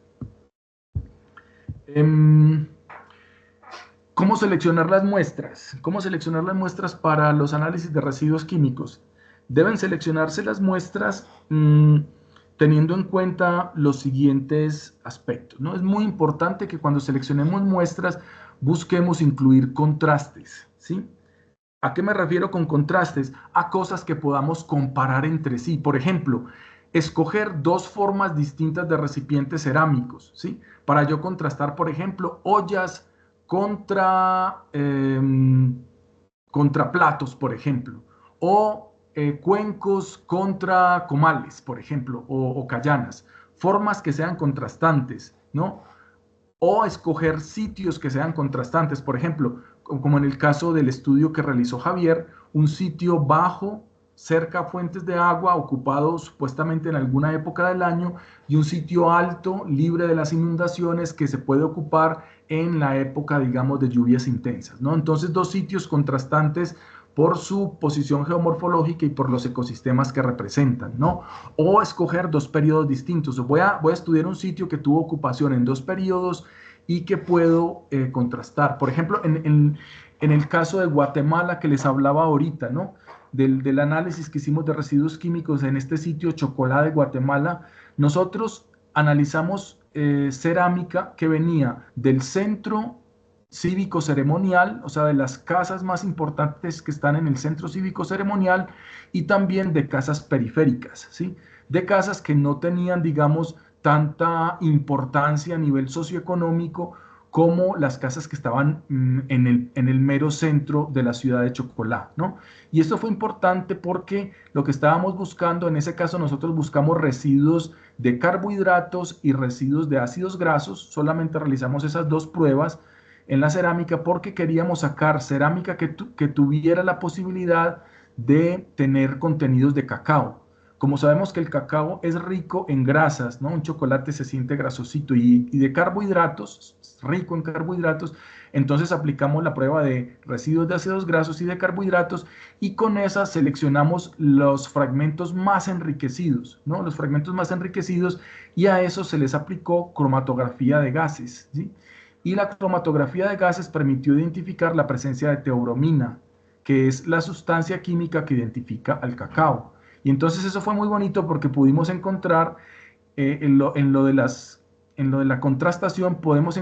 ¿Cómo seleccionar las muestras? ¿Cómo seleccionar las muestras para los análisis de residuos químicos? Deben seleccionarse las muestras teniendo en cuenta los siguientes aspectos, ¿no? Es muy importante que cuando seleccionemos muestras busquemos incluir contrastes, ¿sí? ¿A qué me refiero con contrastes? A cosas que podamos comparar entre sí. Por ejemplo, escoger dos formas distintas de recipientes cerámicos, ¿sí? Para yo contrastar, por ejemplo, ollas contra platos, por ejemplo, o cuencos contra comales, por ejemplo, o callanas. Formas que sean contrastantes, ¿no? O escoger sitios que sean contrastantes. Por ejemplo, como en el caso del estudio que realizó Javier, un sitio bajo, cerca a fuentes de agua, ocupado supuestamente en alguna época del año, y un sitio alto, libre de las inundaciones, que se puede ocupar en la época, digamos, de lluvias intensas, ¿no? Entonces, dos sitios contrastantes por su posición geomorfológica y por los ecosistemas que representan, ¿no? O escoger dos periodos distintos. Voy a estudiar un sitio que tuvo ocupación en dos periodos y que puedo contrastar. Por ejemplo, en el caso de Guatemala que les hablaba ahorita, ¿no? Del análisis que hicimos de residuos químicos en este sitio Chocolá de Guatemala, nosotros analizamos cerámica que venía del centro cívico ceremonial, o sea, de las casas más importantes que están en el centro cívico ceremonial, y también de casas periféricas, ¿sí? De casas que no tenían, digamos, tanta importancia a nivel socioeconómico como las casas que estaban en el mero centro de la ciudad de Chocolá, ¿no? Y esto fue importante porque lo que estábamos buscando, en ese caso nosotros buscamos residuos de carbohidratos y residuos de ácidos grasos, solamente realizamos esas dos pruebas en la cerámica porque queríamos sacar cerámica que tuviera la posibilidad de tener contenidos de cacao. Como sabemos que el cacao es rico en grasas, ¿no? Un chocolate se siente grasosito y de carbohidratos, rico en carbohidratos, entonces aplicamos la prueba de residuos de ácidos grasos y de carbohidratos y con esa seleccionamos los fragmentos más enriquecidos, ¿no? Los fragmentos más enriquecidos, y a eso se les aplicó cromatografía de gases, ¿sí? Y la cromatografía de gases permitió identificar la presencia de teobromina, que es la sustancia química que identifica al cacao. Y entonces eso fue muy bonito porque pudimos encontrar en lo de la contrastación, pudimos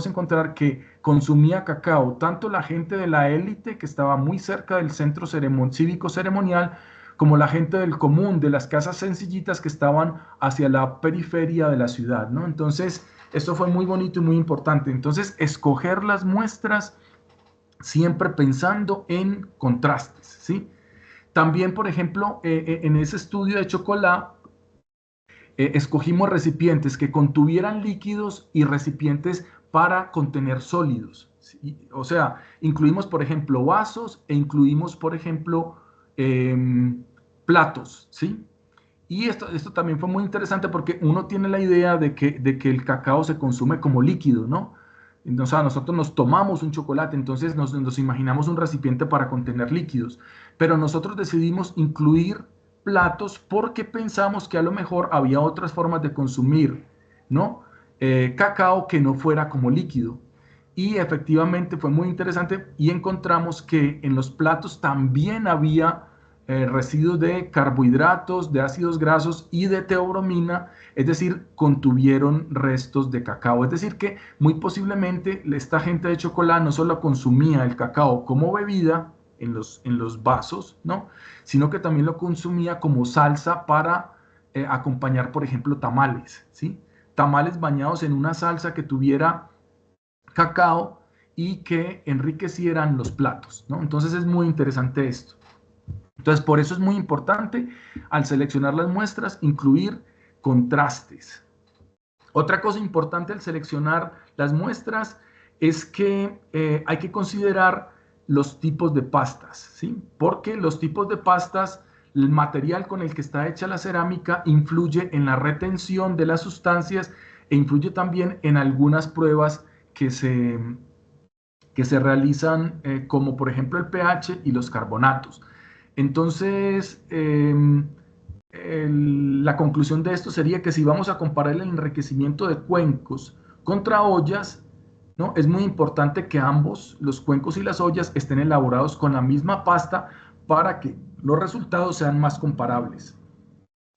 encontrar que consumía cacao tanto la gente de la élite que estaba muy cerca del centro cívico ceremonial, como la gente del común, de las casas sencillitas que estaban hacia la periferia de la ciudad, ¿no? Entonces, esto fue muy bonito y muy importante. Entonces, escoger las muestras siempre pensando en contrastes, ¿sí? También, por ejemplo, en ese estudio de Chocolá, escogimos recipientes que contuvieran líquidos y recipientes para contener sólidos, ¿sí? O sea, incluimos, por ejemplo, vasos e incluimos, por ejemplo, platos, ¿sí? Y esto también fue muy interesante porque uno tiene la idea de que el cacao se consume como líquido, ¿no? O sea, nosotros nos tomamos un chocolate, entonces nos imaginamos un recipiente para contener líquidos, pero nosotros decidimos incluir platos porque pensamos que a lo mejor había otras formas de consumir, ¿no? Cacao que no fuera como líquido. Y efectivamente fue muy interesante y encontramos que en los platos también había residuos de carbohidratos, de ácidos grasos y de teobromina, es decir, contuvieron restos de cacao. Es decir, que muy posiblemente esta gente de Chocolá no solo consumía el cacao como bebida en los vasos, ¿no? Sino que también lo consumía como salsa para acompañar, por ejemplo, tamales, ¿sí? Tamales bañados en una salsa que tuviera cacao y que enriquecieran los platos, ¿no? Entonces es muy interesante esto. Entonces, por eso es muy importante al seleccionar las muestras incluir contrastes. Otra cosa importante al seleccionar las muestras es que hay que considerar los tipos de pastas, ¿sí? Porque los tipos de pastas, el material con el que está hecha la cerámica influye en la retención de las sustancias e influye también en algunas pruebas que se realizan, como por ejemplo el pH y los carbonatos. Entonces, la conclusión de esto sería que si vamos a comparar el enriquecimiento de cuencos contra ollas, ¿no? Es muy importante que ambos, los cuencos y las ollas, estén elaborados con la misma pasta para que los resultados sean más comparables.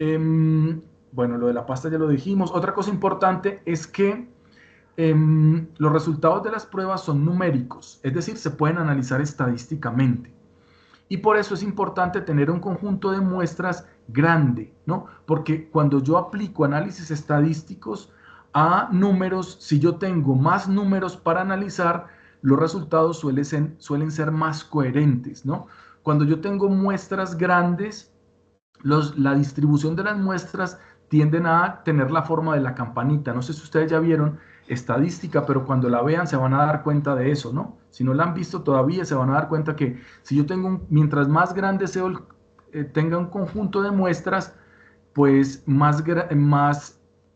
Bueno, lo de la pasta ya lo dijimos. Otra cosa importante es que los resultados de las pruebas son numéricos, es decir, se pueden analizar estadísticamente. Y por eso es importante tener un conjunto de muestras grande, ¿no? Porque cuando yo aplico análisis estadísticos a números, si yo tengo más números para analizar, los resultados suelen ser más coherentes, ¿no? Cuando yo tengo muestras grandes, la distribución de las muestras tienden a tener la forma de la campanita. No sé si ustedes ya vieron estadística, pero cuando la vean se van a dar cuenta de eso, ¿no? Si no la han visto todavía, se van a dar cuenta que si yo tengo, mientras más grande tenga un conjunto de muestras, pues más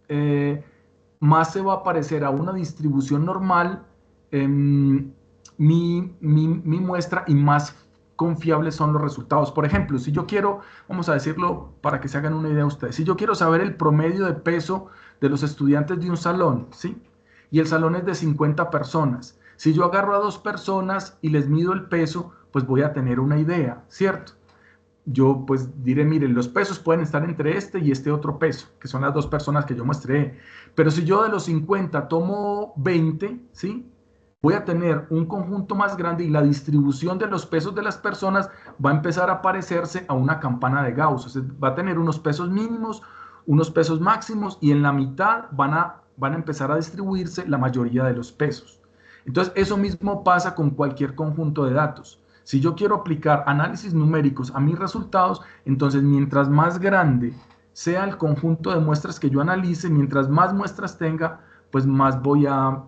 se va a parecer a una distribución normal mi muestra y más confiables son los resultados. Por ejemplo, si yo quiero, vamos a decirlo para que se hagan una idea ustedes, si yo quiero saber el promedio de peso de los estudiantes de un salón, ¿sí? Y el salón es de 50 personas. Si yo agarro a 2 personas y les mido el peso, pues voy a tener una idea, ¿cierto? Yo pues diré, miren, los pesos pueden estar entre este y este otro peso, que son las 2 personas que yo mostré. Pero si yo de los 50 tomo 20, ¿sí? Voy a tener un conjunto más grande y la distribución de los pesos de las personas va a empezar a parecerse a una campana de Gauss. O sea, va a tener unos pesos mínimos, unos pesos máximos y en la mitad van a empezar a distribuirse la mayoría de los pesos. Entonces, eso mismo pasa con cualquier conjunto de datos. Si yo quiero aplicar análisis numéricos a mis resultados, entonces mientras más grande sea el conjunto de muestras que yo analice, mientras más muestras tenga, pues más voy a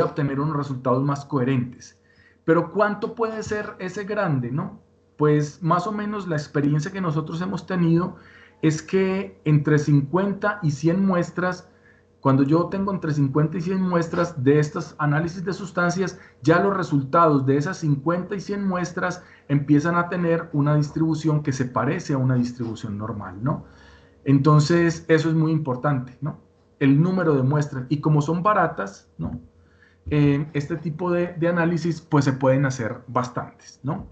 obtener unos resultados más coherentes. Pero ¿cuánto puede ser ese grande, no? Pues más o menos la experiencia que nosotros hemos tenido es que entre 50 y 100 muestras, cuando yo tengo entre 50 y 100 muestras de estos análisis de sustancias, ya los resultados de esas 50 y 100 muestras empiezan a tener una distribución que se parece a una distribución normal, ¿no? Entonces, eso es muy importante, ¿no? El número de muestras. Y como son baratas, ¿no? Este tipo de análisis, pues se pueden hacer bastantes, ¿no?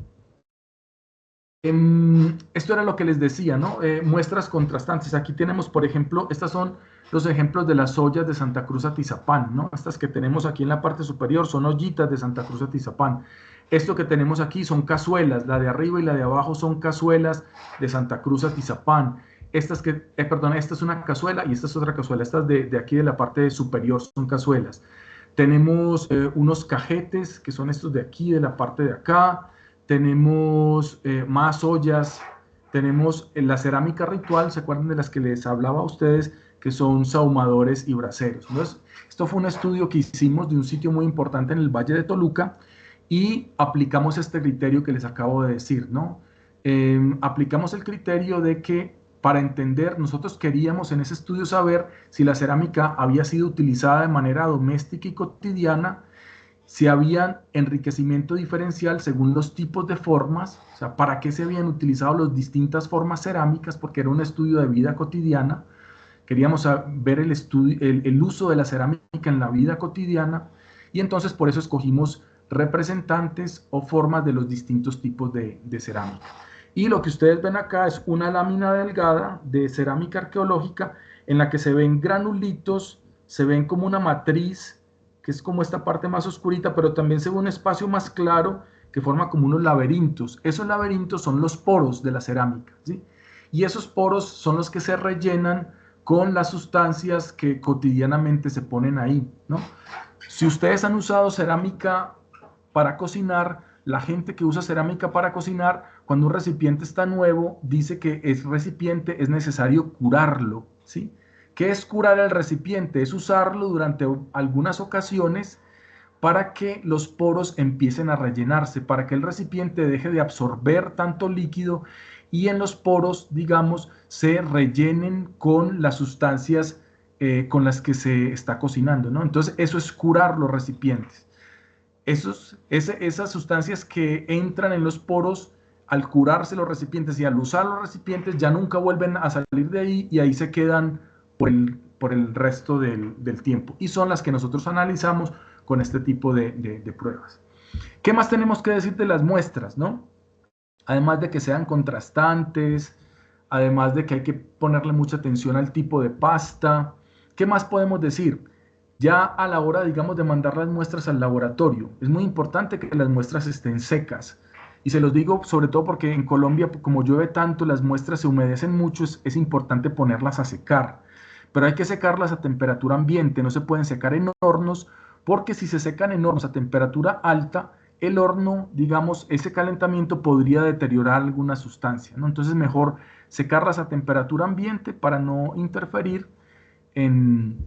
Esto era lo que les decía, ¿no? Muestras contrastantes. Aquí tenemos, por ejemplo, estos son los ejemplos de las ollas de Santa Cruz Atizapán, ¿no? Estas que tenemos aquí en la parte superior son ollitas de Santa Cruz Atizapán. Esto que tenemos aquí son cazuelas, la de arriba y la de abajo son cazuelas de Santa Cruz Atizapán. Esta es una cazuela y esta es otra cazuela. Estas de aquí de la parte superior son cazuelas. Tenemos unos cajetes, que son estos de aquí, de la parte de acá. Tenemos más ollas. Tenemos la cerámica ritual, ¿se acuerdan de las que les hablaba a ustedes? Que son sahumadores y braseros. Entonces, esto fue un estudio que hicimos de un sitio muy importante en el Valle de Toluca y aplicamos este criterio que les acabo de decir, ¿no? Aplicamos el criterio de que para entender, nosotros queríamos en ese estudio saber si la cerámica había sido utilizada de manera doméstica y cotidiana, si había enriquecimiento diferencial según los tipos de formas, o sea, para qué se habían utilizado las distintas formas cerámicas, porque era un estudio de vida cotidiana. Queríamos ver el uso de la cerámica en la vida cotidiana y entonces por eso escogimos representantes o formas de los distintos tipos de cerámica. Y lo que ustedes ven acá es una lámina delgada de cerámica arqueológica en la que se ven granulitos, se ven como una matriz, que es como esta parte más oscurita, pero también se ve un espacio más claro que forma como unos laberintos. Esos laberintos son los poros de la cerámica, ¿sí? Y esos poros son los que se rellenan con las sustancias que cotidianamente se ponen ahí, ¿no? Si ustedes han usado cerámica para cocinar, la gente que usa cerámica para cocinar, cuando un recipiente está nuevo, dice que ese recipiente es necesario curarlo, ¿sí? ¿Qué es curar el recipiente? Es usarlo durante algunas ocasiones para que los poros empiecen a rellenarse, para que el recipiente deje de absorber tanto líquido y en los poros, digamos, se rellenen con las sustancias con las que se está cocinando, ¿no? Entonces, eso es curar los recipientes. Esas sustancias que entran en los poros, al curarse los recipientes y al usar los recipientes, ya nunca vuelven a salir de ahí y ahí se quedan por el resto del tiempo. Y son las que nosotros analizamos con este tipo de pruebas. ¿Qué más tenemos que decir de las muestras, no? Además de que sean contrastantes, además de que hay que ponerle mucha atención al tipo de pasta. ¿Qué más podemos decir? Ya a la hora, digamos, de mandar las muestras al laboratorio, es muy importante que las muestras estén secas. Y se los digo sobre todo porque en Colombia, como llueve tanto, las muestras se humedecen mucho, es importante ponerlas a secar. Pero hay que secarlas a temperatura ambiente, no se pueden secar en hornos, porque si se secan en hornos a temperatura alta, el horno, digamos, ese calentamiento podría deteriorar alguna sustancia, ¿no? Entonces mejor secarlas a temperatura ambiente para no interferir en,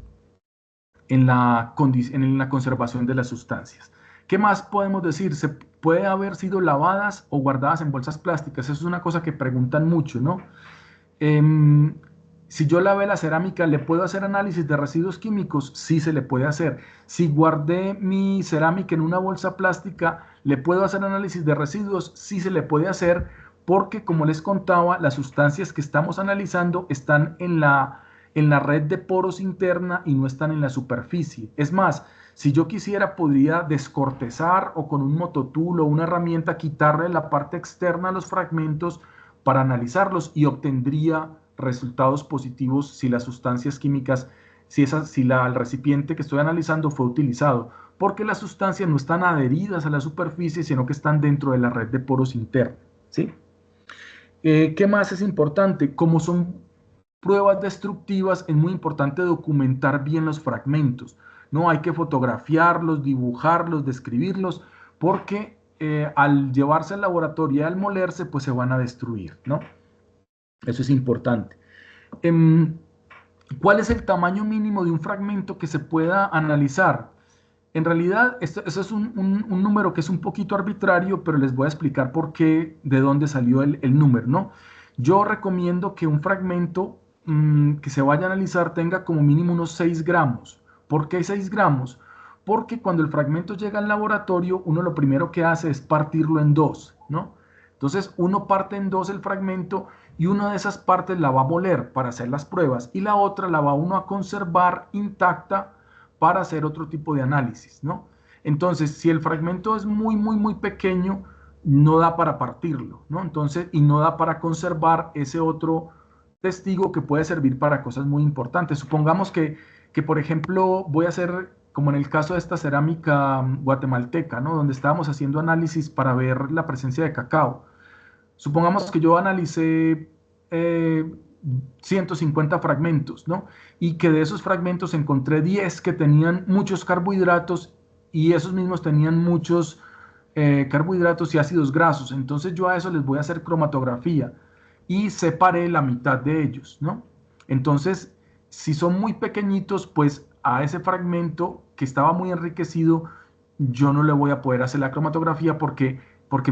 en la conservación de las sustancias. ¿Qué más podemos decir? Se puede haber sido lavadas o guardadas en bolsas plásticas. Eso es una cosa que preguntan mucho, ¿no? Eh, si yo lavé la cerámica, ¿le puedo hacer análisis de residuos químicos? Sí, se le puede hacer. Si guardé mi cerámica en una bolsa plástica, ¿le puedo hacer análisis de residuos? Sí, se le puede hacer porque, como les contaba, las sustancias que estamos analizando están en la red de poros interna y no están en la superficie. Es más, si yo quisiera, podría descortezar o con un mototool o una herramienta quitarle la parte externa a los fragmentos para analizarlos y obtendría resultados positivos si las sustancias químicas, si el recipiente que estoy analizando fue utilizado, porque las sustancias no están adheridas a la superficie, sino que están dentro de la red de poros interna, ¿sí? ¿Qué más es importante? Como son pruebas destructivas, es muy importante documentar bien los fragmentos, ¿no? Hay que fotografiarlos, dibujarlos, describirlos, porque al llevarse al laboratorio y al molerse, pues se van a destruir, ¿no? Eso es importante. ¿Cuál es el tamaño mínimo de un fragmento que se pueda analizar? En realidad, eso es un número que es un poquito arbitrario, pero les voy a explicar por qué, de dónde salió el número, ¿no? Yo recomiendo que un fragmento que se vaya a analizar tenga como mínimo unos 6 gramos. ¿Por qué 6 gramos? Porque cuando el fragmento llega al laboratorio, uno lo primero que hace es partirlo en dos, ¿no? Entonces, uno parte en dos el fragmento y una de esas partes la va a moler para hacer las pruebas y la otra la va uno a conservar intacta para hacer otro tipo de análisis, ¿no? Entonces, si el fragmento es muy pequeño, no da para partirlo, ¿no? Entonces, y no da para conservar ese otro testigo que puede servir para cosas muy importantes. Supongamos que por ejemplo, voy a hacer, como en el caso de esta cerámica guatemalteca, ¿no? Donde estábamos haciendo análisis para ver la presencia de cacao. Supongamos que yo analicé 150 fragmentos, ¿no? Y que de esos fragmentos encontré 10 que tenían muchos carbohidratos y esos mismos tenían muchos carbohidratos y ácidos grasos. Entonces yo a eso les voy a hacer cromatografía y separé la mitad de ellos, ¿no? Entonces, si son muy pequeñitos, pues a ese fragmento que estaba muy enriquecido, yo no le voy a poder hacer la cromatografía porque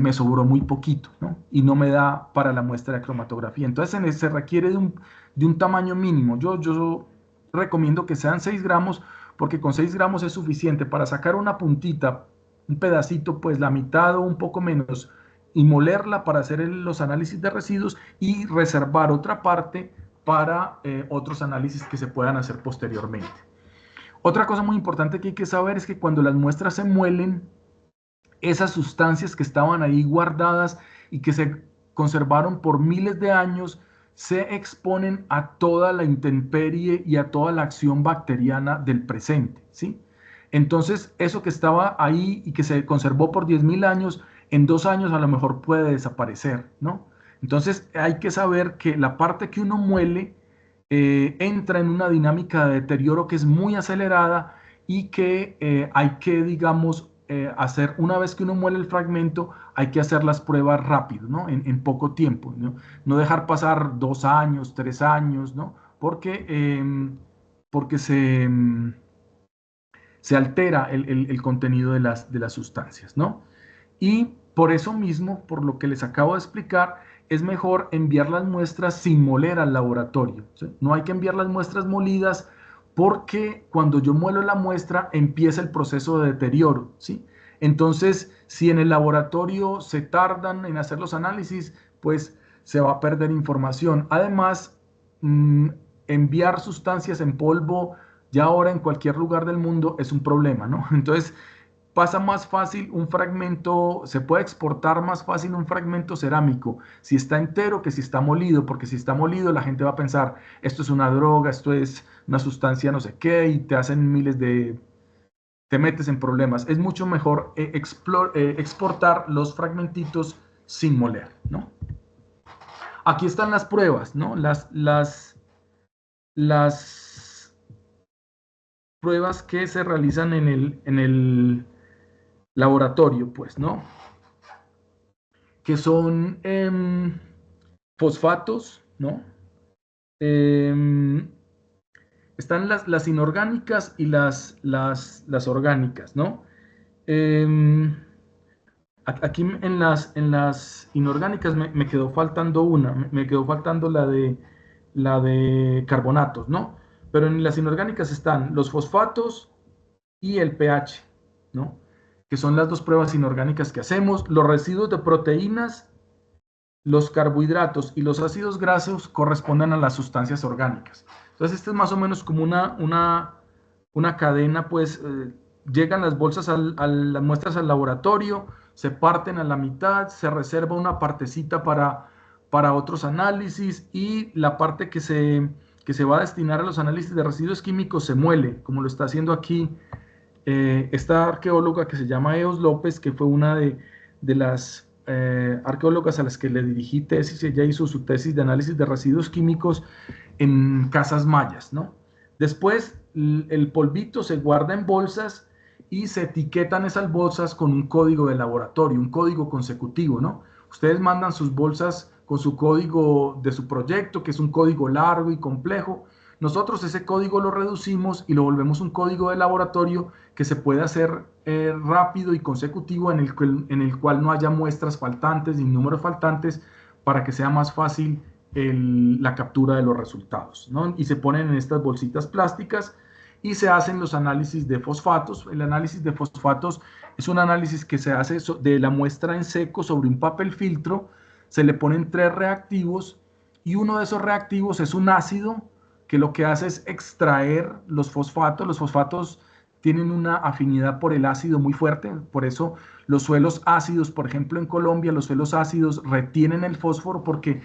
me sobró muy poquito, ¿no? Y no me da para la muestra de cromatografía. Entonces se requiere de un tamaño mínimo. Yo recomiendo que sean 6 gramos, porque con 6 gramos es suficiente para sacar una puntita, un pedacito, pues la mitad o un poco menos, y molerla para hacer los análisis de residuos y reservar otra parte para otros análisis que se puedan hacer posteriormente. Otra cosa muy importante que hay que saber es que cuando las muestras se muelen, esas sustancias que estaban ahí guardadas y que se conservaron por miles de años, se exponen a toda la intemperie y a toda la acción bacteriana del presente, ¿sí? Entonces, eso que estaba ahí y que se conservó por 10.000 años, en 2 años a lo mejor puede desaparecer, ¿no? Entonces, hay que saber que la parte que uno muele entra en una dinámica de deterioro que es muy acelerada y que hay que, digamos, hacer, una vez que uno muele el fragmento, hay que hacer las pruebas rápido, ¿no? En poco tiempo, ¿no? No dejar pasar 2 años, 3 años, ¿no? Porque se altera el contenido de las sustancias, ¿no? Y por eso mismo, por lo que les acabo de explicar, es mejor enviar las muestras sin moler al laboratorio, ¿sí? No hay que enviar las muestras molidas porque cuando yo muelo la muestra empieza el proceso de deterioro, ¿sí? Entonces, si en el laboratorio se tardan en hacer los análisis, pues se va a perder información. Además, mmm, enviar sustancias en polvo ya ahora en cualquier lugar del mundo es un problema, ¿no? Entonces, pasa más fácil un fragmento, se puede exportar más fácil un fragmento cerámico si está entero que si está molido, porque si está molido la gente va a pensar, esto es una droga, esto es una sustancia no sé qué, y te hacen te metes en problemas. Es mucho mejor exportar los fragmentitos sin moler, ¿no? Aquí están las pruebas, ¿no? Las pruebas que se realizan en el laboratorio, pues, ¿no? Que son fosfatos, ¿no? Están las inorgánicas y las orgánicas, ¿no? Aquí en las inorgánicas me quedó faltando una, me quedó faltando la de carbonatos, ¿no? Pero en las inorgánicas están los fosfatos y el pH, ¿no? Que son las dos pruebas inorgánicas que hacemos. Los residuos de proteínas, los carbohidratos y los ácidos grasos corresponden a las sustancias orgánicas. Entonces, este es más o menos como una cadena, pues llegan las bolsas, las muestras al laboratorio, se parten a la mitad, se reserva una partecita para otros análisis y la parte que se va a destinar a los análisis de residuos químicos se muele, como lo está haciendo aquí esta arqueóloga que se llama Eos López, que fue una de las arqueólogas a las que le dirigí tesis. Ella hizo su tesis de análisis de residuos químicos en casas mayas, ¿no? Después el polvito se guarda en bolsas y se etiquetan esas bolsas con un código de laboratorio, un código consecutivo, ¿no? Ustedes mandan sus bolsas con su código de su proyecto, que es un código largo y complejo. Nosotros ese código lo reducimos y lo volvemos un código de laboratorio que se puede hacer rápido y consecutivo en el cual no haya muestras faltantes ni números faltantes para que sea más fácil la captura de los resultados, ¿no? Y se ponen en estas bolsitas plásticas y se hacen los análisis de fosfatos. El análisis de fosfatos es un análisis que se hace de la muestra en seco sobre un papel filtro. Se le ponen 3 reactivos y uno de esos reactivos es un ácido que lo que hace es extraer los fosfatos. Los fosfatos tienen una afinidad por el ácido muy fuerte, por eso los suelos ácidos, por ejemplo en Colombia, los suelos ácidos retienen el fósforo porque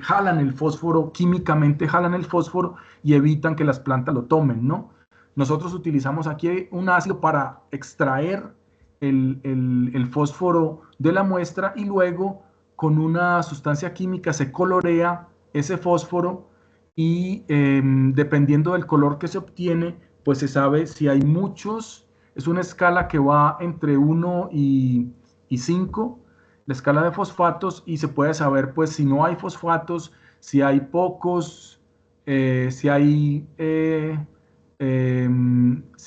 jalan el fósforo, químicamente jalan el fósforo y evitan que las plantas lo tomen, ¿no? Nosotros utilizamos aquí un ácido para extraer el fósforo de la muestra y luego con una sustancia química se colorea ese fósforo y dependiendo del color que se obtiene, pues se sabe si hay muchos. Es una escala que va entre 1 y 5, la escala de fosfatos, y se puede saber pues si no hay fosfatos, si hay pocos, si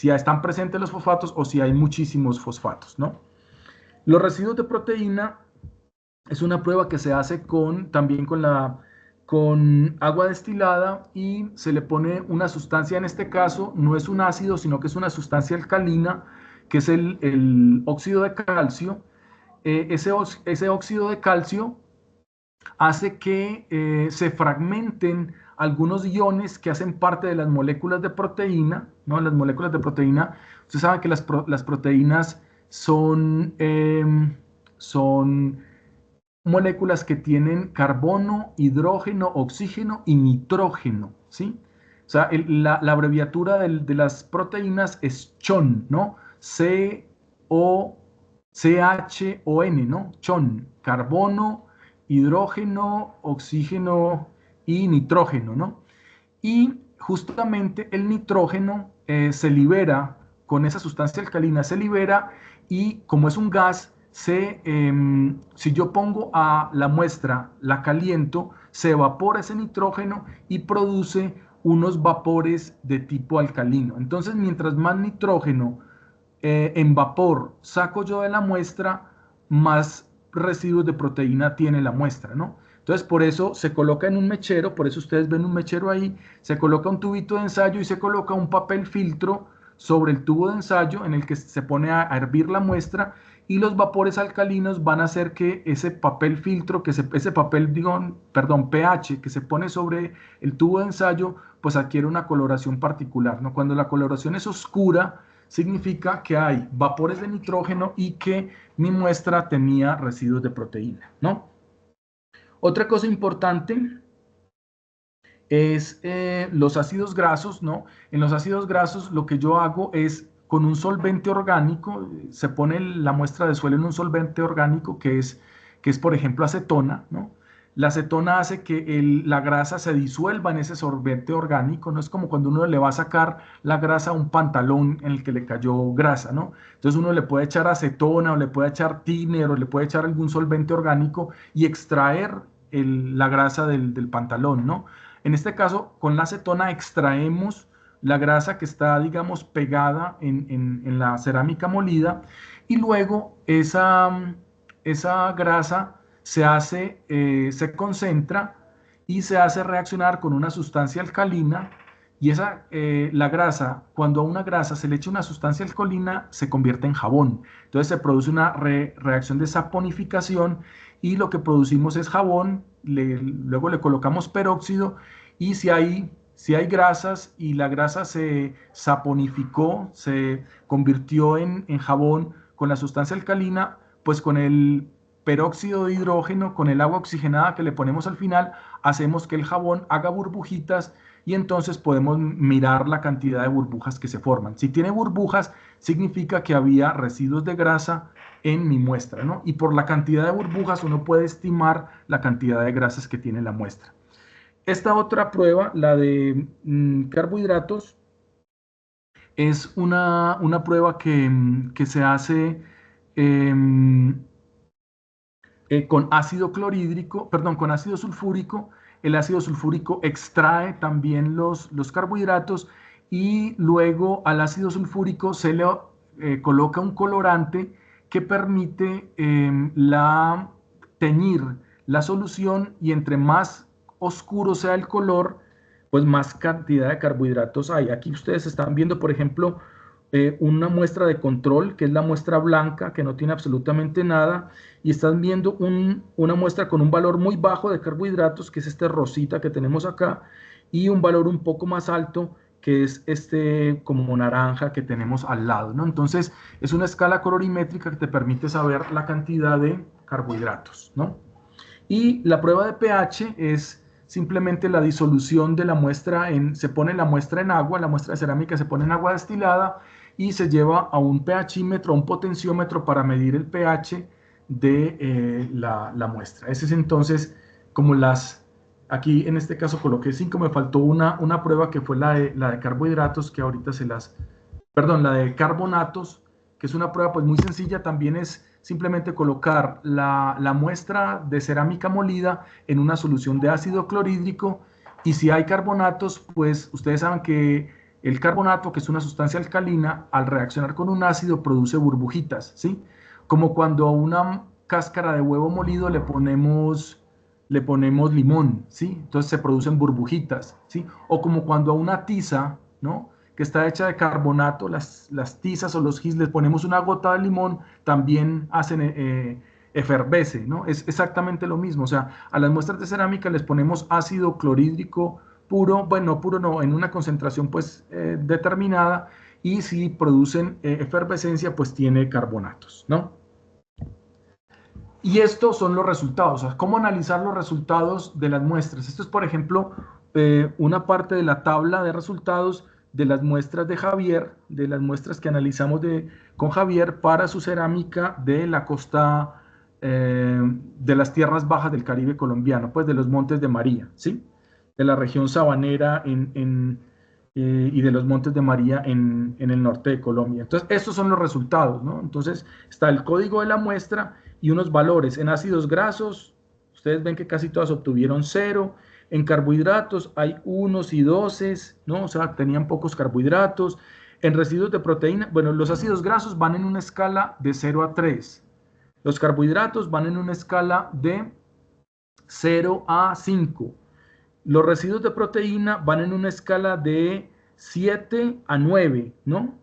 están presentes los fosfatos o si hay muchísimos fosfatos, ¿no? Los residuos de proteína es una prueba que se hace también con agua destilada y se le pone una sustancia, en este caso no es un ácido, sino que es una sustancia alcalina, que es el óxido de calcio. Ese óxido de calcio hace que se fragmenten algunos iones que hacen parte de las moléculas de proteína, ¿no? Las moléculas de proteína, ustedes saben que las proteínas son moléculas que tienen carbono, hidrógeno, oxígeno y nitrógeno, ¿sí? O sea, la abreviatura de las proteínas es CHON, ¿no? C-O-C-H-O-N, ¿no? CHON, carbono, hidrógeno, oxígeno y nitrógeno, ¿no? Y justamente el nitrógeno se libera con esa sustancia alcalina, se libera y como es un gas, si yo pongo a la muestra, la caliento, se evapora ese nitrógeno y produce unos vapores de tipo alcalino. Entonces, mientras más nitrógeno en vapor saco yo de la muestra, más residuos de proteína tiene la muestra, ¿no? Entonces, por eso se coloca en un mechero, por eso ustedes ven un mechero ahí, se coloca un tubito de ensayo y se coloca un papel filtro sobre el tubo de ensayo en el que se pone a hervir la muestra y los vapores alcalinos van a hacer que ese papel filtro, pH, que se pone sobre el tubo de ensayo, pues adquiere una coloración particular, ¿no? Cuando la coloración es oscura, significa que hay vapores de nitrógeno y que mi muestra tenía residuos de proteína, ¿no? Otra cosa importante es los ácidos grasos, ¿no? En los ácidos grasos lo que yo hago es con un solvente orgánico, se pone la muestra de suelo en un solvente orgánico que es que es, por ejemplo, acetona, ¿no? La acetona hace que la grasa se disuelva en ese sorbente orgánico, ¿no? Es como cuando uno le va a sacar la grasa a un pantalón en el que le cayó grasa, ¿no? Entonces uno le puede echar acetona o le puede echar thinner o le puede echar algún solvente orgánico y extraer la grasa del pantalón, ¿no? En este caso, con la acetona extraemos la grasa que está, digamos, pegada en la cerámica molida y luego esa grasa se concentra y se hace reaccionar con una sustancia alcalina y la grasa, cuando a una grasa se le echa una sustancia alcalina, se convierte en jabón. Entonces se produce una reacción de saponificación y lo que producimos es jabón, luego le colocamos peróxido y si hay grasas y la grasa se saponificó, se convirtió en jabón con la sustancia alcalina, pues con el peróxido de hidrógeno, con el agua oxigenada que le ponemos al final, hacemos que el jabón haga burbujitas y entonces podemos mirar la cantidad de burbujas que se forman. Si tiene burbujas, significa que había residuos de grasa en mi muestra, ¿no? Y por la cantidad de burbujas uno puede estimar la cantidad de grasas que tiene la muestra. Esta otra prueba, la de carbohidratos, es una prueba que se hace con ácido clorhídrico, perdón, con ácido sulfúrico. El ácido sulfúrico extrae también los carbohidratos y luego al ácido sulfúrico se le coloca un colorante que permite teñir la solución y entre más oscuro sea el color, pues más cantidad de carbohidratos hay. Aquí ustedes están viendo, por ejemplo, una muestra de control, que es la muestra blanca, que no tiene absolutamente nada, y están viendo una muestra con un valor muy bajo de carbohidratos, que es este rosita que tenemos acá, y un valor un poco más alto, que es este como naranja que tenemos al lado, ¿no? Entonces, es una escala colorimétrica que te permite saber la cantidad de carbohidratos, ¿no? Y la prueba de pH es simplemente la disolución de la muestra se pone la muestra en agua, la muestra de cerámica se pone en agua destilada y se lleva a un pHímetro, a un potenciómetro para medir el pH de la muestra. Ese es entonces como aquí en este caso coloqué 5, me faltó una prueba que fue la de carbohidratos, que ahorita la de carbonatos, que es una prueba pues muy sencilla, también es simplemente colocar la muestra de cerámica molida en una solución de ácido clorhídrico y si hay carbonatos, pues ustedes saben que el carbonato, que es una sustancia alcalina, al reaccionar con un ácido produce burbujitas, ¿sí? Como cuando a una cáscara de huevo molido le ponemos limón, ¿sí? Entonces se producen burbujitas, ¿sí? O como cuando a una tiza, ¿no?, que está hecha de carbonato, las tizas o los gis, les ponemos una gota de limón, también efervesce, ¿no? Es exactamente lo mismo, o sea, a las muestras de cerámica les ponemos ácido clorhídrico puro, bueno, puro no, en una concentración pues determinada, y si producen efervescencia, pues tiene carbonatos, ¿no? Y estos son los resultados, o sea, cómo analizar los resultados de las muestras. Esto es, por ejemplo, una parte de la tabla de resultados de las muestras de Javier, de las muestras que analizamos con Javier para su cerámica de la costa, de las tierras bajas del Caribe colombiano, pues de los Montes de María, ¿sí? De la región sabanera y de los Montes de María en el norte de Colombia. Entonces, estos son los resultados, ¿no? Entonces, está el código de la muestra y unos valores. En ácidos grasos, ustedes ven que casi todas obtuvieron 0. En carbohidratos hay 1 y 2, ¿no? O sea, tenían pocos carbohidratos. En residuos de proteína, bueno, los ácidos grasos van en una escala de 0 a 3. Los carbohidratos van en una escala de 0 a 5. Los residuos de proteína van en una escala de 7 a 9, ¿no?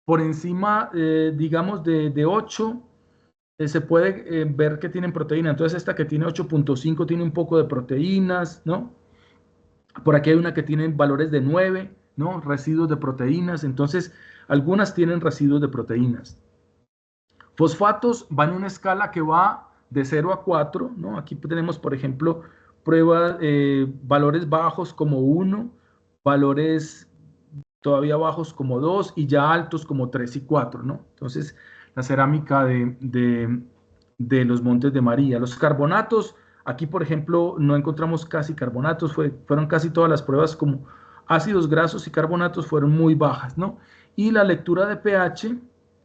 Por encima, digamos, de 8, se puede ver que tienen proteína. Entonces, esta que tiene 8.5 tiene un poco de proteínas, ¿no? Por aquí hay una que tiene valores de 9, ¿no? Residuos de proteínas. Entonces, algunas tienen residuos de proteínas. Fosfatos van en una escala que va de 0 a 4, ¿no? Aquí tenemos, por ejemplo, pruebas, valores bajos como 1, valores todavía bajos como 2 y ya altos como 3 y 4, ¿no? Entonces, la cerámica de de los Montes de María. Los carbonatos, aquí por ejemplo no encontramos casi carbonatos, fueron casi todas las pruebas como ácidos grasos y carbonatos fueron muy bajas, ¿no? Y la lectura de pH,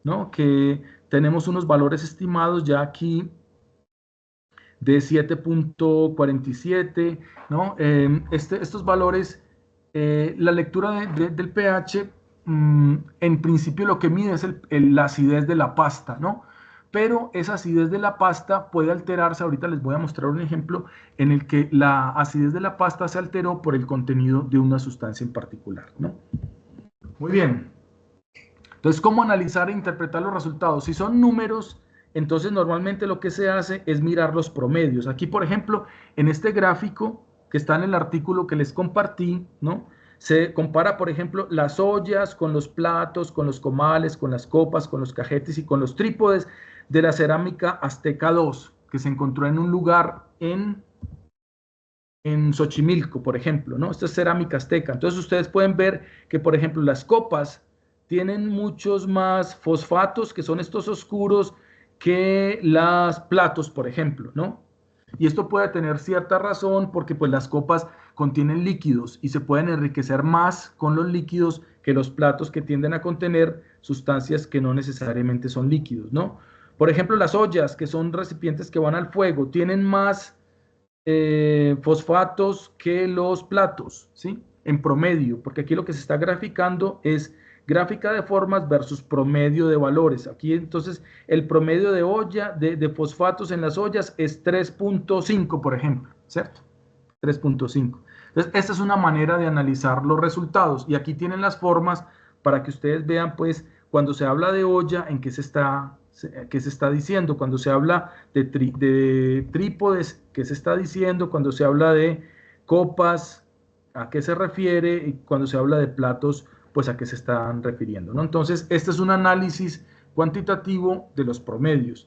¿no? Que tenemos unos valores estimados ya aquí de 7.47, ¿no? Estos valores, la lectura del pH, en principio lo que mide es la acidez de la pasta, ¿no? Pero esa acidez de la pasta puede alterarse, ahorita les voy a mostrar un ejemplo en el que la acidez de la pasta se alteró por el contenido de una sustancia en particular, ¿no? Muy bien. Entonces, ¿cómo analizar e interpretar los resultados? Si son números, entonces normalmente lo que se hace es mirar los promedios. Aquí, por ejemplo, en este gráfico que está en el artículo que les compartí, ¿no? Se compara, por ejemplo, las ollas con los platos, con los comales, con las copas, con los cajetes y con los trípodes de la cerámica Azteca 2, que se encontró en un lugar en Xochimilco, por ejemplo, ¿no? Esta es cerámica azteca. Entonces ustedes pueden ver que, por ejemplo, las copas tienen muchos más fosfatos, que son estos oscuros, que los platos, por ejemplo, ¿no? Y esto puede tener cierta razón porque pues las copas contienen líquidos y se pueden enriquecer más con los líquidos que los platos que tienden a contener sustancias que no necesariamente son líquidos, ¿no? Por ejemplo, las ollas, que son recipientes que van al fuego, tienen más fosfatos que los platos, ¿sí? En promedio, porque aquí lo que se está graficando es gráfica de formas versus promedio de valores. Aquí entonces el promedio de olla, de fosfatos en las ollas es 3.5, por ejemplo, ¿cierto? 3.5. Entonces, esta es una manera de analizar los resultados. Y aquí tienen las formas para que ustedes vean, pues, cuando se habla de olla, en qué se está diciendo, cuando se habla de trípodes, qué se está diciendo, cuando se habla de copas, a qué se refiere, y cuando se habla de platos, pues a qué se están refiriendo, ¿no? Entonces, este es un análisis cuantitativo de los promedios.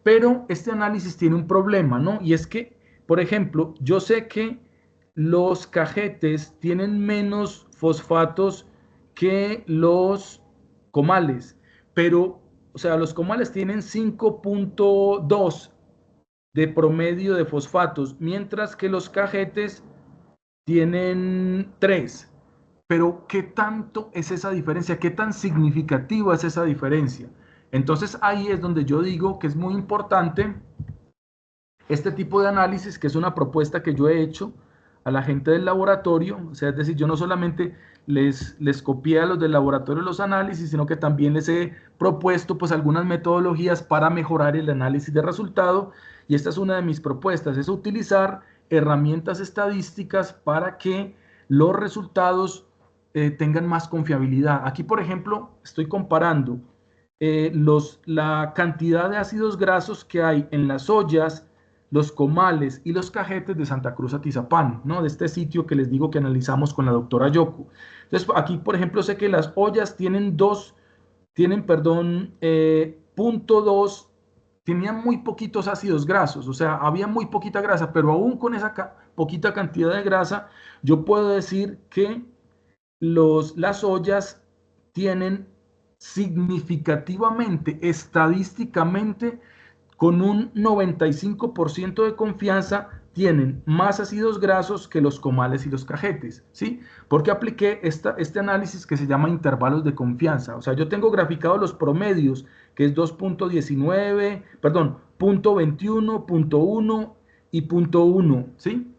Pero este análisis tiene un problema, ¿no? Y es que, por ejemplo, yo sé que los cajetes tienen menos fosfatos que los comales, pero, o sea, los comales tienen 5.2 de promedio de fosfatos, mientras que los cajetes tienen 3. Pero, ¿qué tanto es esa diferencia? ¿Qué tan significativa es esa diferencia? Entonces, ahí es donde yo digo que es muy importante este tipo de análisis, que es una propuesta que yo he hecho a la gente del laboratorio, o sea, es decir, yo no solamente les copié a los del laboratorio los análisis, sino que también les he propuesto pues algunas metodologías para mejorar el análisis de resultado, y esta es una de mis propuestas, es utilizar herramientas estadísticas para que los resultados tengan más confiabilidad. Aquí, por ejemplo, estoy comparando la cantidad de ácidos grasos que hay en las ollas, los comales y los cajetes de Santa Cruz Atizapán, ¿no? De este sitio que les digo que analizamos con la doctora Yoko. Entonces, aquí, por ejemplo, sé que las ollas tienen 0.2, tenían muy poquitos ácidos grasos, o sea, había muy poquita grasa, pero aún con esa poquita cantidad de grasa, yo puedo decir que las ollas tienen significativamente, estadísticamente, con un 95% de confianza, tienen más ácidos grasos que los comales y los cajetes, ¿sí? Porque apliqué este análisis que se llama intervalos de confianza. O sea, yo tengo graficados los promedios, que es 2.19, perdón, 0.21, 0.1 y 0.1, ¿sí?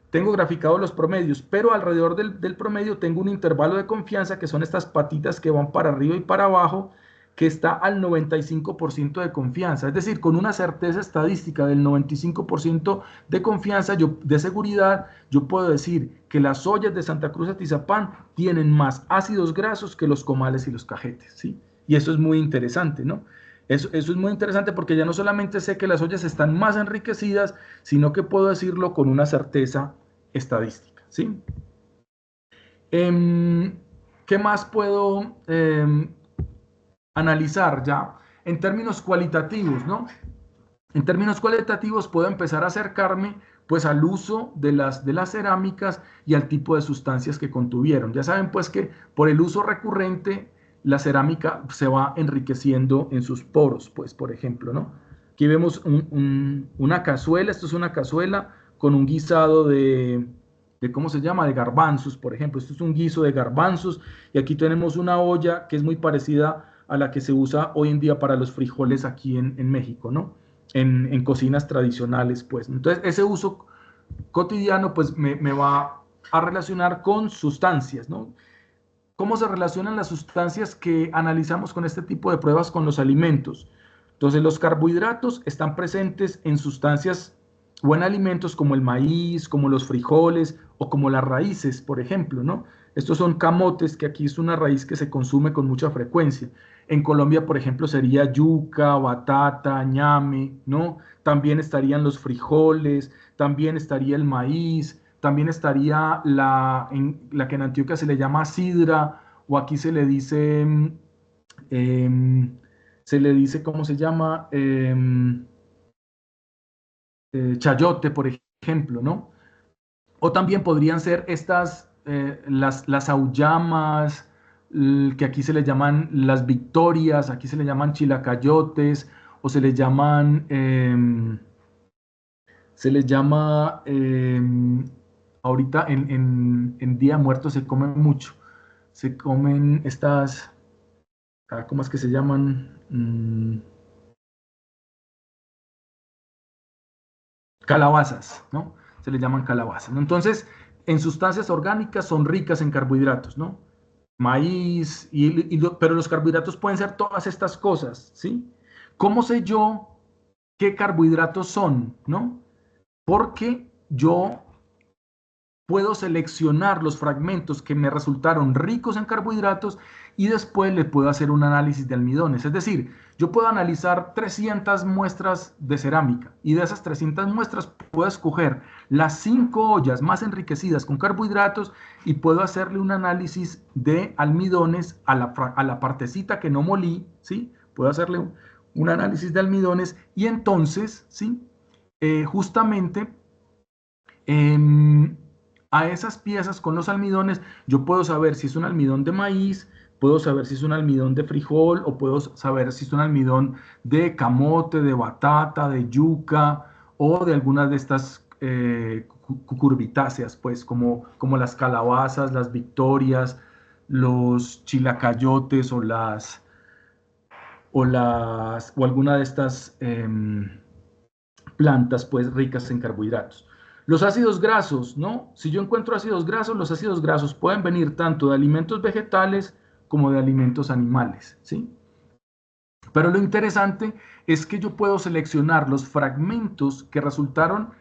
Tengo graficados los promedios, pero alrededor del promedio tengo un intervalo de confianza, que son estas patitas que van para arriba y para abajo, que está al 95% de confianza. Es decir, con una certeza estadística del 95% de confianza, de seguridad, yo puedo decir que las ollas de Santa Cruz Atizapán tienen más ácidos grasos que los comales y los cajetes, ¿sí? Y eso es muy interesante, ¿no? Eso es muy interesante porque ya no solamente sé que las ollas están más enriquecidas, sino que puedo decirlo con una certeza estadística, ¿sí? ¿Qué más puedo analizar ya? En términos cualitativos, ¿no? En términos cualitativos puedo empezar a acercarme pues al uso de las cerámicas y al tipo de sustancias que contuvieron. Ya saben pues que por el uso recurrente la cerámica se va enriqueciendo en sus poros, pues por ejemplo, ¿no? Aquí vemos una cazuela, esto es una cazuela con un guisado ¿cómo se llama? De garbanzos, por ejemplo. Esto es un guiso de garbanzos y aquí tenemos una olla que es muy parecida a la que se usa hoy en día para los frijoles aquí en México, ¿no? En cocinas tradicionales, pues. Entonces, ese uso cotidiano, pues, me va a relacionar con sustancias, ¿no? ¿Cómo se relacionan las sustancias que analizamos con este tipo de pruebas con los alimentos? Entonces, los carbohidratos están presentes en sustancias o en alimentos como el maíz, como los frijoles o como las raíces, por ejemplo, ¿no? Estos son camotes, que aquí es una raíz que se consume con mucha frecuencia. En Colombia, por ejemplo, sería yuca, batata, ñame, ¿no? También estarían los frijoles, también estaría el maíz, también estaría la que en Antioquia se le llama sidra, o aquí se le dice, ¿cómo se llama? Chayote, por ejemplo, ¿no? O también podrían ser las auyamas, que aquí se le llaman las victorias, aquí se le llaman chilacayotes, o se les llama, ahorita en Día Muerto se come mucho, se comen ¿cómo es que se llaman? Calabazas, ¿no? Se les llaman calabazas, ¿no? Entonces, en sustancias orgánicas son ricas en carbohidratos, ¿no? Maíz, pero los carbohidratos pueden ser todas estas cosas, ¿sí? ¿Cómo sé yo qué carbohidratos son, ¿no? Porque yo puedo seleccionar los fragmentos que me resultaron ricos en carbohidratos y después le puedo hacer un análisis de almidones. Es decir, yo puedo analizar 300 muestras de cerámica y de esas 300 muestras puedo escoger las 5 ollas más enriquecidas con carbohidratos y puedo hacerle un análisis de almidones a la partecita que no molí, ¿sí? Puedo hacerle un análisis de almidones y entonces, ¿sí? Justamente a esas piezas con los almidones, yo puedo saber si es un almidón de maíz, puedo saber si es un almidón de frijol o puedo saber si es un almidón de camote, de batata, de yuca o de algunas de estas cucurbitáceas, pues como las calabazas, las victorias, los chilacayotes o alguna de estas plantas pues ricas en carbohidratos. Los ácidos grasos, ¿no? Si yo encuentro ácidos grasos, los ácidos grasos pueden venir tanto de alimentos vegetales como de alimentos animales, ¿sí? Pero lo interesante es que yo puedo seleccionar los fragmentos que resultaron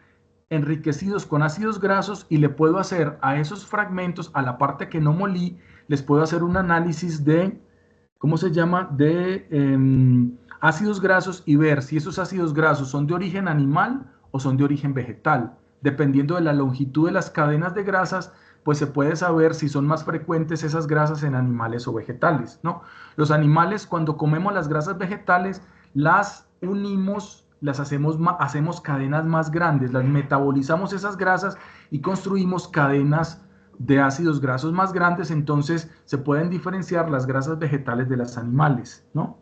enriquecidos con ácidos grasos y le puedo hacer a esos fragmentos, a la parte que no molí, les puedo hacer un análisis de, ¿cómo se llama? De ácidos grasos y ver si esos ácidos grasos son de origen animal o son de origen vegetal. Dependiendo de la longitud de las cadenas de grasas, pues se puede saber si son más frecuentes esas grasas en animales o vegetales, ¿no? Los animales, cuando comemos las grasas vegetales, las unimos, hacemos cadenas más grandes, las metabolizamos esas grasas y construimos cadenas de ácidos grasos más grandes, entonces se pueden diferenciar las grasas vegetales de las animales, ¿no?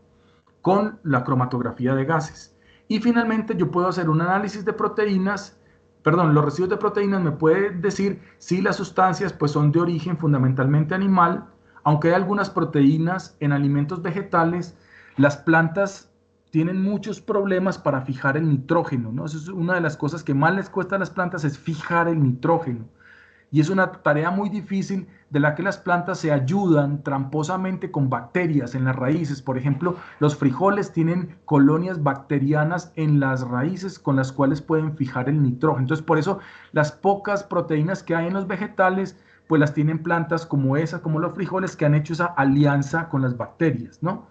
Con la cromatografía de gases. Y finalmente yo puedo hacer un análisis de proteínas, perdón, los residuos de proteínas me pueden decir si las sustancias pues son de origen fundamentalmente animal, aunque hay algunas proteínas en alimentos vegetales, las plantas tienen muchos problemas para fijar el nitrógeno, ¿no? Eso es una de las cosas que más les cuesta a las plantas, es fijar el nitrógeno. Y es una tarea muy difícil de la que las plantas se ayudan tramposamente con bacterias en las raíces. Por ejemplo, los frijoles tienen colonias bacterianas en las raíces con las cuales pueden fijar el nitrógeno. Entonces, por eso las pocas proteínas que hay en los vegetales, pues las tienen plantas como esa, como los frijoles, que han hecho esa alianza con las bacterias, ¿no?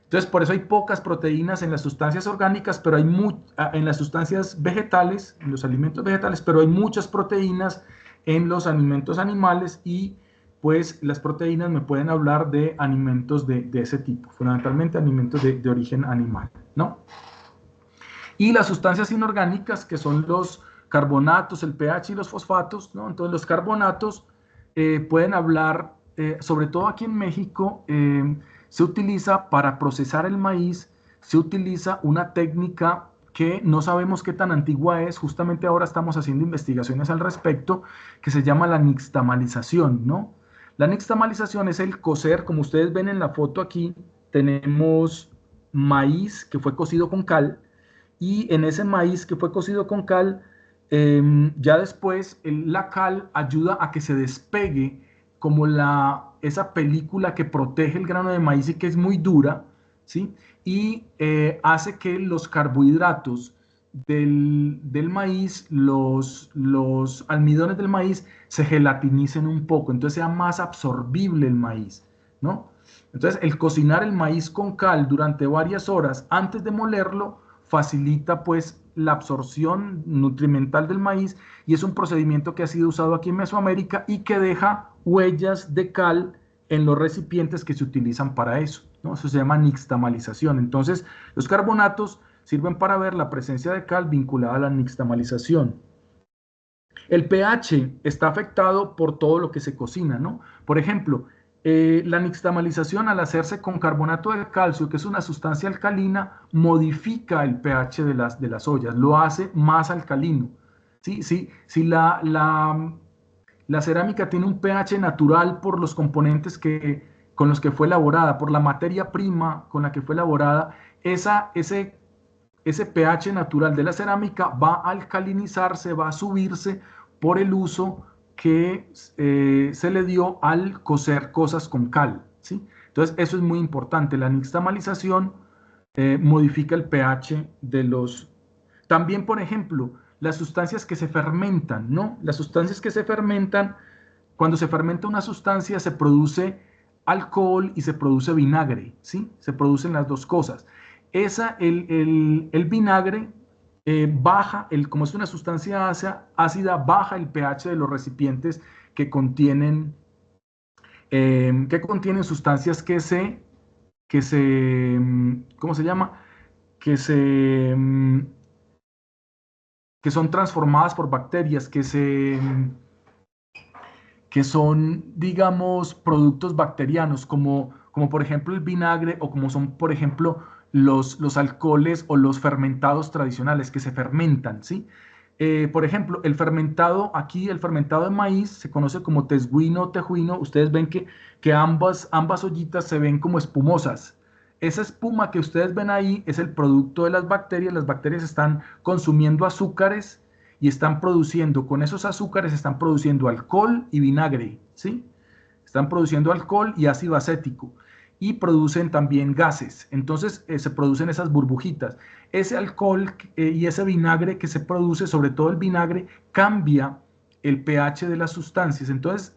Entonces, por eso hay pocas proteínas en las sustancias orgánicas, pero en las sustancias vegetales, en los alimentos vegetales, pero hay muchas proteínas en los alimentos animales y pues las proteínas me pueden hablar de alimentos de ese tipo, fundamentalmente alimentos de origen animal, ¿no? Y las sustancias inorgánicas, que son los carbonatos, el pH y los fosfatos, ¿no? Entonces los carbonatos pueden hablar, sobre todo aquí en México, se utiliza para procesar el maíz, se utiliza una técnica que no sabemos qué tan antigua es, justamente ahora estamos haciendo investigaciones al respecto, que se llama la nixtamalización, ¿no? La nixtamalización es el cocer, como ustedes ven en la foto aquí, tenemos maíz que fue cocido con cal, y en ese maíz que fue cocido con cal, ya después la cal ayuda a que se despegue como esa película que protege el grano de maíz y que es muy dura, ¿sí? Y hace que los carbohidratos del maíz, los almidones del maíz, se gelatinicen un poco, entonces sea más absorbible el maíz, ¿no? Entonces, el cocinar el maíz con cal durante varias horas antes de molerlo facilita pues la absorción nutrimental del maíz y es un procedimiento que ha sido usado aquí en Mesoamérica y que deja huellas de cal en los recipientes que se utilizan para eso, ¿no? Eso se llama nixtamalización. Entonces, los carbonatos sirven para ver la presencia de cal vinculada a la nixtamalización. El pH está afectado por todo lo que se cocina, ¿no? Por ejemplo, la nixtamalización al hacerse con carbonato de calcio, que es una sustancia alcalina, modifica el pH de las ollas, lo hace más alcalino. ¿Sí? Si la cerámica tiene un pH natural por los componentes con los que fue elaborada, por la materia prima con la que fue elaborada, ese pH natural de la cerámica va a alcalinizarse, va a subirse por el uso que se le dio al cocer cosas con cal, ¿sí? Entonces, eso es muy importante. La nixtamalización modifica el pH de los... También, por ejemplo, las sustancias que se fermentan, ¿no? Las sustancias que se fermentan, cuando se fermenta una sustancia, se produce alcohol y se produce vinagre, ¿sí? Se producen las dos cosas. El vinagre baja, como es una sustancia ácida, baja el pH de los recipientes que contienen sustancias ¿cómo se llama? Que se, que son transformadas por bacterias, que son, digamos, productos bacterianos, como por ejemplo el vinagre o como son, por ejemplo, los alcoholes o los fermentados tradicionales que se fermentan, ¿sí? Por ejemplo, el fermentado de maíz se conoce como tesguino o tejuino. Ustedes ven que ambas ollitas se ven como espumosas. Esa espuma que ustedes ven ahí es el producto de las bacterias. Las bacterias están consumiendo azúcares y están produciendo, con esos azúcares están produciendo alcohol y vinagre, ¿sí? Están produciendo alcohol y ácido acético y producen también gases. Entonces se producen esas burbujitas. Ese alcohol y ese vinagre que se produce, sobre todo el vinagre, cambia el pH de las sustancias. Entonces,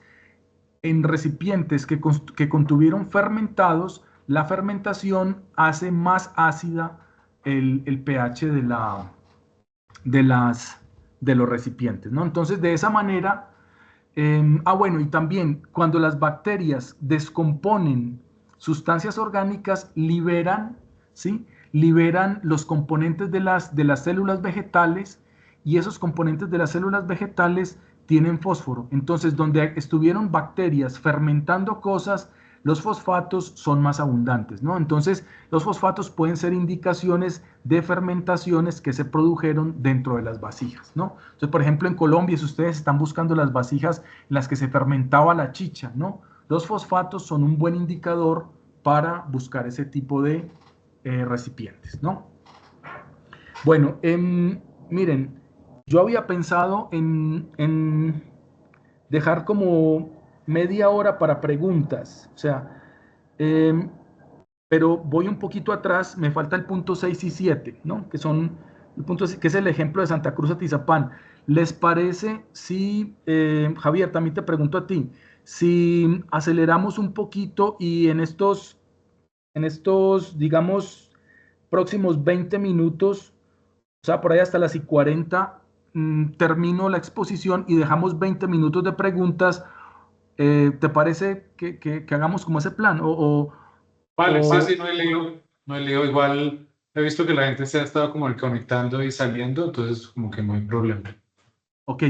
en recipientes que contuvieron fermentados, la fermentación hace más ácida el pH de los recipientes, ¿no? Entonces, de esa manera, bueno, y también cuando las bacterias descomponen sustancias orgánicas, ¿sí? Liberan los componentes de las células vegetales y esos componentes de las células vegetales tienen fósforo. Entonces, donde estuvieron bacterias fermentando cosas, los fosfatos son más abundantes, ¿no? Entonces, los fosfatos pueden ser indicaciones de fermentaciones que se produjeron dentro de las vasijas, ¿no? Entonces, por ejemplo, en Colombia, si ustedes están buscando las vasijas en las que se fermentaba la chicha, ¿no? Los fosfatos son un buen indicador para buscar ese tipo de recipientes, ¿no? Bueno, miren, yo había pensado en dejar como media hora para preguntas, o sea, eh, pero voy un poquito atrás, me falta el punto 6 y 7, ¿no? Que son el punto, que es el ejemplo de Santa Cruz Atizapán. ¿Les parece si, Javier, también te pregunto a ti, si aceleramos un poquito y digamos, próximos 20 minutos, o sea, por ahí hasta las y 40, termino la exposición y dejamos 20 minutos de preguntas? ¿Te parece que hagamos como ese plan? Vale, sí, sí, no he leído. Igual he visto que la gente se ha estado como conectando y saliendo, entonces como que no hay problema. Ok,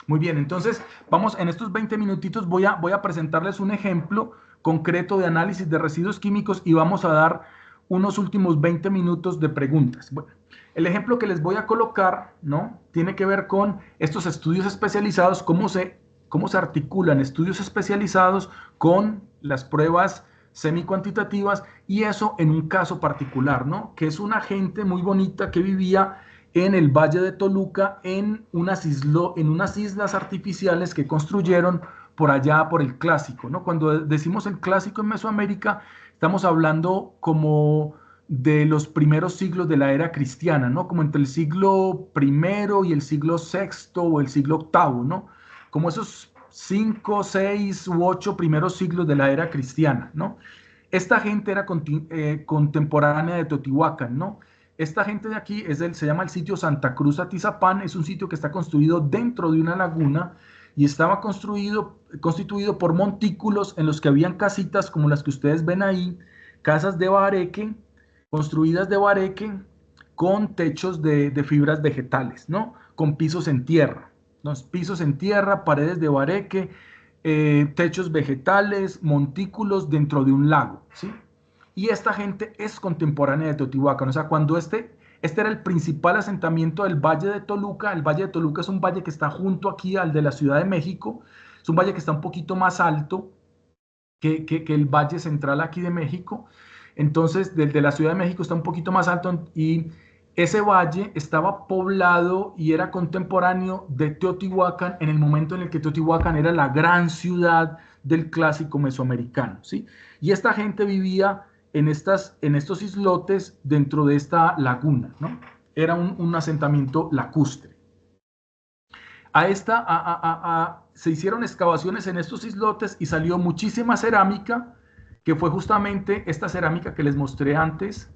muy bien. Entonces, vamos, en estos 20 minutitos voy a presentarles un ejemplo concreto de análisis de residuos químicos y vamos a dar unos últimos 20 minutos de preguntas. Bueno, el ejemplo que les voy a colocar, ¿no? Tiene que ver con estos estudios especializados, cómo se articulan estudios especializados con las pruebas semi-cuantitativas, y eso en un caso particular, ¿no? Que es una gente muy bonita que vivía en el Valle de Toluca, en unas islas artificiales que construyeron por allá, por el Clásico, ¿no? Cuando decimos el Clásico en Mesoamérica, estamos hablando como de los primeros siglos de la era cristiana, ¿no? Como entre el siglo I y el siglo VI o el siglo VIII, ¿no? Como esos 5, 6 u 8 primeros siglos de la era cristiana, ¿no? Esta gente era contemporánea de Teotihuacán, ¿no? Esta gente de aquí se llama el sitio Santa Cruz Atizapán, es un sitio que está construido dentro de una laguna y estaba constituido por montículos en los que habían casitas como las que ustedes ven ahí, casas de bareque, construidas de bareque, con techos de fibras vegetales, ¿no? Con pisos en tierra, ¿no? Pisos en tierra, paredes de bareque, techos vegetales, montículos dentro de un lago, ¿sí? Y esta gente es contemporánea de Teotihuacán, o sea, cuando este era el principal asentamiento del Valle de Toluca. El Valle de Toluca es un valle que está junto aquí al de la Ciudad de México, es un valle que está un poquito más alto que el Valle Central aquí de México. Entonces, desde la Ciudad de México está un poquito más alto, y ese valle estaba poblado y era contemporáneo de Teotihuacán en el momento en el que Teotihuacán era la gran ciudad del Clásico mesoamericano, ¿sí? Y esta gente vivía en estos islotes dentro de esta laguna, ¿no? Era un asentamiento lacustre. Se hicieron excavaciones en estos islotes y salió muchísima cerámica, que fue justamente esta cerámica que les mostré antes,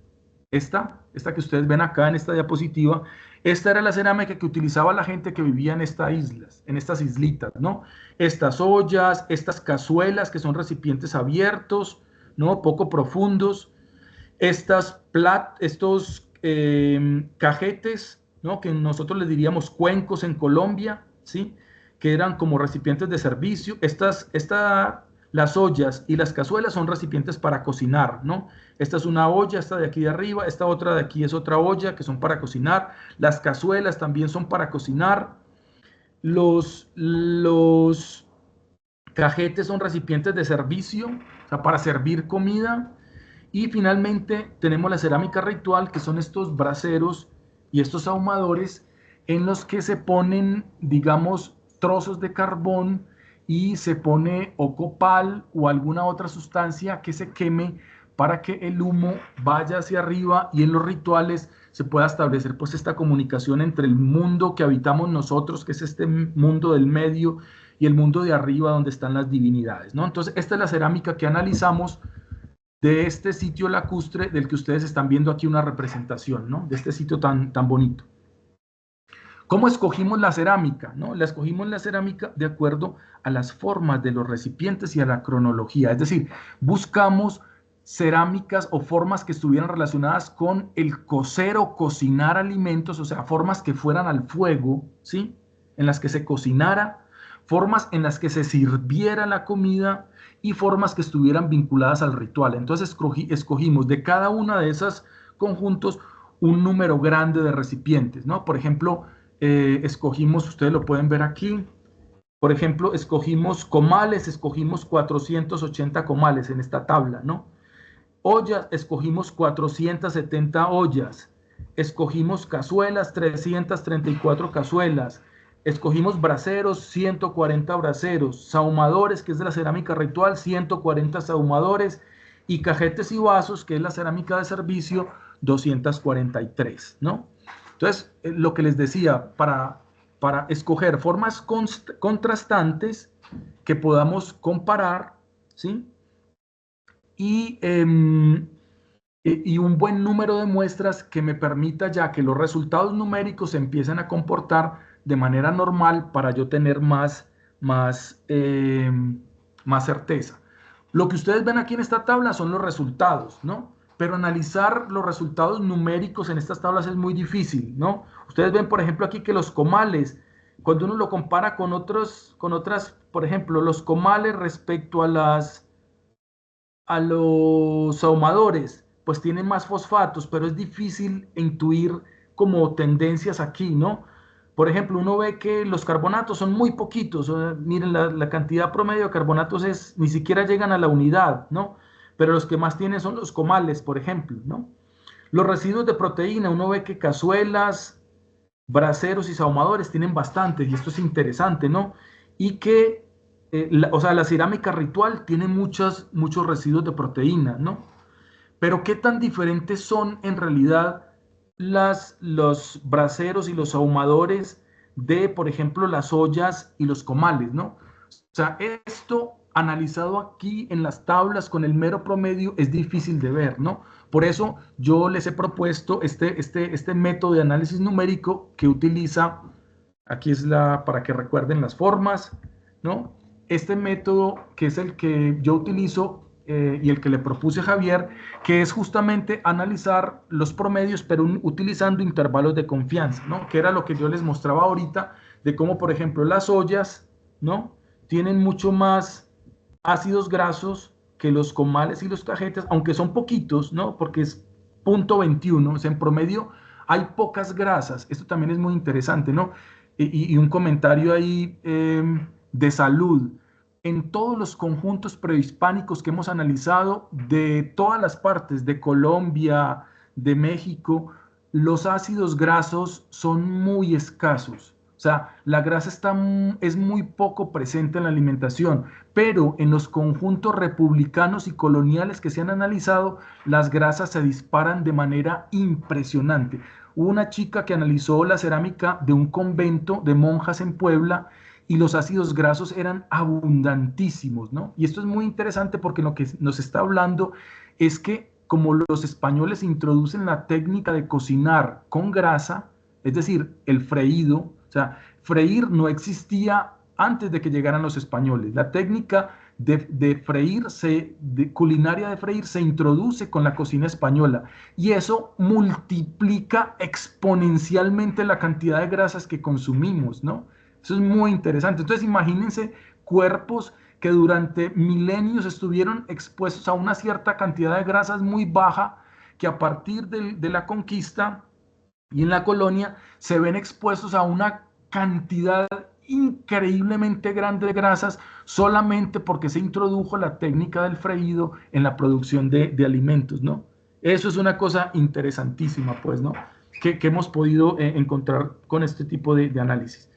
esta que ustedes ven acá en esta diapositiva. Esta era la cerámica que utilizaba la gente que vivía en estas islitas, ¿no? Estas ollas, estas cazuelas que son recipientes abiertos, ¿no? Poco profundos, estos cajetes, ¿no? Que nosotros les diríamos cuencos en Colombia, ¿sí? Que eran como recipientes de servicio. Las ollas y las cazuelas son recipientes para cocinar, ¿no? Esta es una olla, esta de aquí de arriba, esta otra de aquí es otra olla, que son para cocinar. Las cazuelas también son para cocinar. Los cajetes son recipientes de servicio, o sea, para servir comida. Y finalmente tenemos la cerámica ritual, que son estos braseros y estos ahumadores en los que se ponen, digamos, trozos de carbón, y se pone o copal o alguna otra sustancia que se queme para que el humo vaya hacia arriba, y en los rituales se pueda establecer pues esta comunicación entre el mundo que habitamos nosotros, que es este mundo del medio, y el mundo de arriba donde están las divinidades, ¿no? Entonces esta es la cerámica que analizamos de este sitio lacustre del que ustedes están viendo aquí una representación, ¿no? De este sitio tan bonito. ¿Cómo escogimos la cerámica? ¿No? La escogimos la cerámica de acuerdo a las formas de los recipientes y a la cronología. Es decir, buscamos cerámicas o formas que estuvieran relacionadas con el cocer o cocinar alimentos, o sea, formas que fueran al fuego, ¿sí? En las que se cocinara, formas en las que se sirviera la comida, y formas que estuvieran vinculadas al ritual. Entonces escogimos de cada una de esas conjuntos un número grande de recipientes, ¿no? Por ejemplo, escogimos, ustedes lo pueden ver aquí, por ejemplo, escogimos comales, escogimos 480 comales en esta tabla, ¿no? Ollas, escogimos 470 ollas, escogimos cazuelas, 334 cazuelas, escogimos braseros, 140 braseros, sahumadores, que es de la cerámica ritual, 140 sahumadores, y cajetes y vasos, que es la cerámica de servicio, 243, ¿no? Entonces, lo que les decía, para escoger formas contrastantes que podamos comparar, ¿sí? Y un buen número de muestras que me permita ya que los resultados numéricos se empiecen a comportar de manera normal, para yo tener más certeza. Lo que ustedes ven aquí en esta tabla son los resultados, ¿no? Pero analizar los resultados numéricos en estas tablas es muy difícil, ¿no? Ustedes ven, por ejemplo, aquí que los comales, cuando uno lo compara con otras, por ejemplo, los comales respecto a los ahumadores, pues tiene más fosfatos, pero es difícil intuir como tendencias aquí, ¿no? Por ejemplo, uno ve que los carbonatos son muy poquitos, miren, la cantidad promedio de carbonatos ni siquiera llegan a la unidad, ¿no? Pero los que más tienen son los comales, por ejemplo, ¿no? Los residuos de proteína, uno ve que cazuelas, braseros y sahumadores tienen bastantes, y esto es interesante, ¿no? Y que, o sea, la cerámica ritual tiene muchos residuos de proteína, ¿no? Pero ¿qué tan diferentes son en realidad los braseros y los ahumadores de, por ejemplo, las ollas y los comales, ¿no? O sea, esto analizado aquí en las tablas con el mero promedio es difícil de ver, ¿no? Por eso yo les he propuesto este método de análisis numérico que utiliza, aquí es para que recuerden las formas, ¿no? Este método que es el que yo utilizo y el que le propuse a Javier, que es justamente analizar los promedios, pero utilizando intervalos de confianza, ¿no? Que era lo que yo les mostraba ahorita, de cómo, por ejemplo, las ollas, ¿no? Tienen mucho más ácidos grasos que los comales y los cajetes, aunque son poquitos, ¿no? Porque es 0,21, o sea, en promedio hay pocas grasas. Esto también es muy interesante, ¿no? Y un comentario ahí de salud. En todos los conjuntos prehispánicos que hemos analizado, de todas las partes, de Colombia, de México, los ácidos grasos son muy escasos. O sea, la grasa es muy poco presente en la alimentación, pero en los conjuntos republicanos y coloniales que se han analizado, las grasas se disparan de manera impresionante. Hubo una chica que analizó la cerámica de un convento de monjas en Puebla y los ácidos grasos eran abundantísimos, ¿no? Y esto es muy interesante porque lo que nos está hablando es que como los españoles introducen la técnica de cocinar con grasa, es decir, el freído, o sea, freír no existía antes de que llegaran los españoles. La técnica de freír, culinaria de freír, se introduce con la cocina española y eso multiplica exponencialmente la cantidad de grasas que consumimos, ¿no? Eso es muy interesante. Entonces, imagínense cuerpos que durante milenios estuvieron expuestos a una cierta cantidad de grasas muy baja, que a partir de la conquista y en la colonia se ven expuestos a una cantidad increíblemente grande de grasas solamente porque se introdujo la técnica del freído en la producción de alimentos, ¿no? Eso es una cosa interesantísima, pues, ¿no? Que hemos podido encontrar con este tipo de análisis.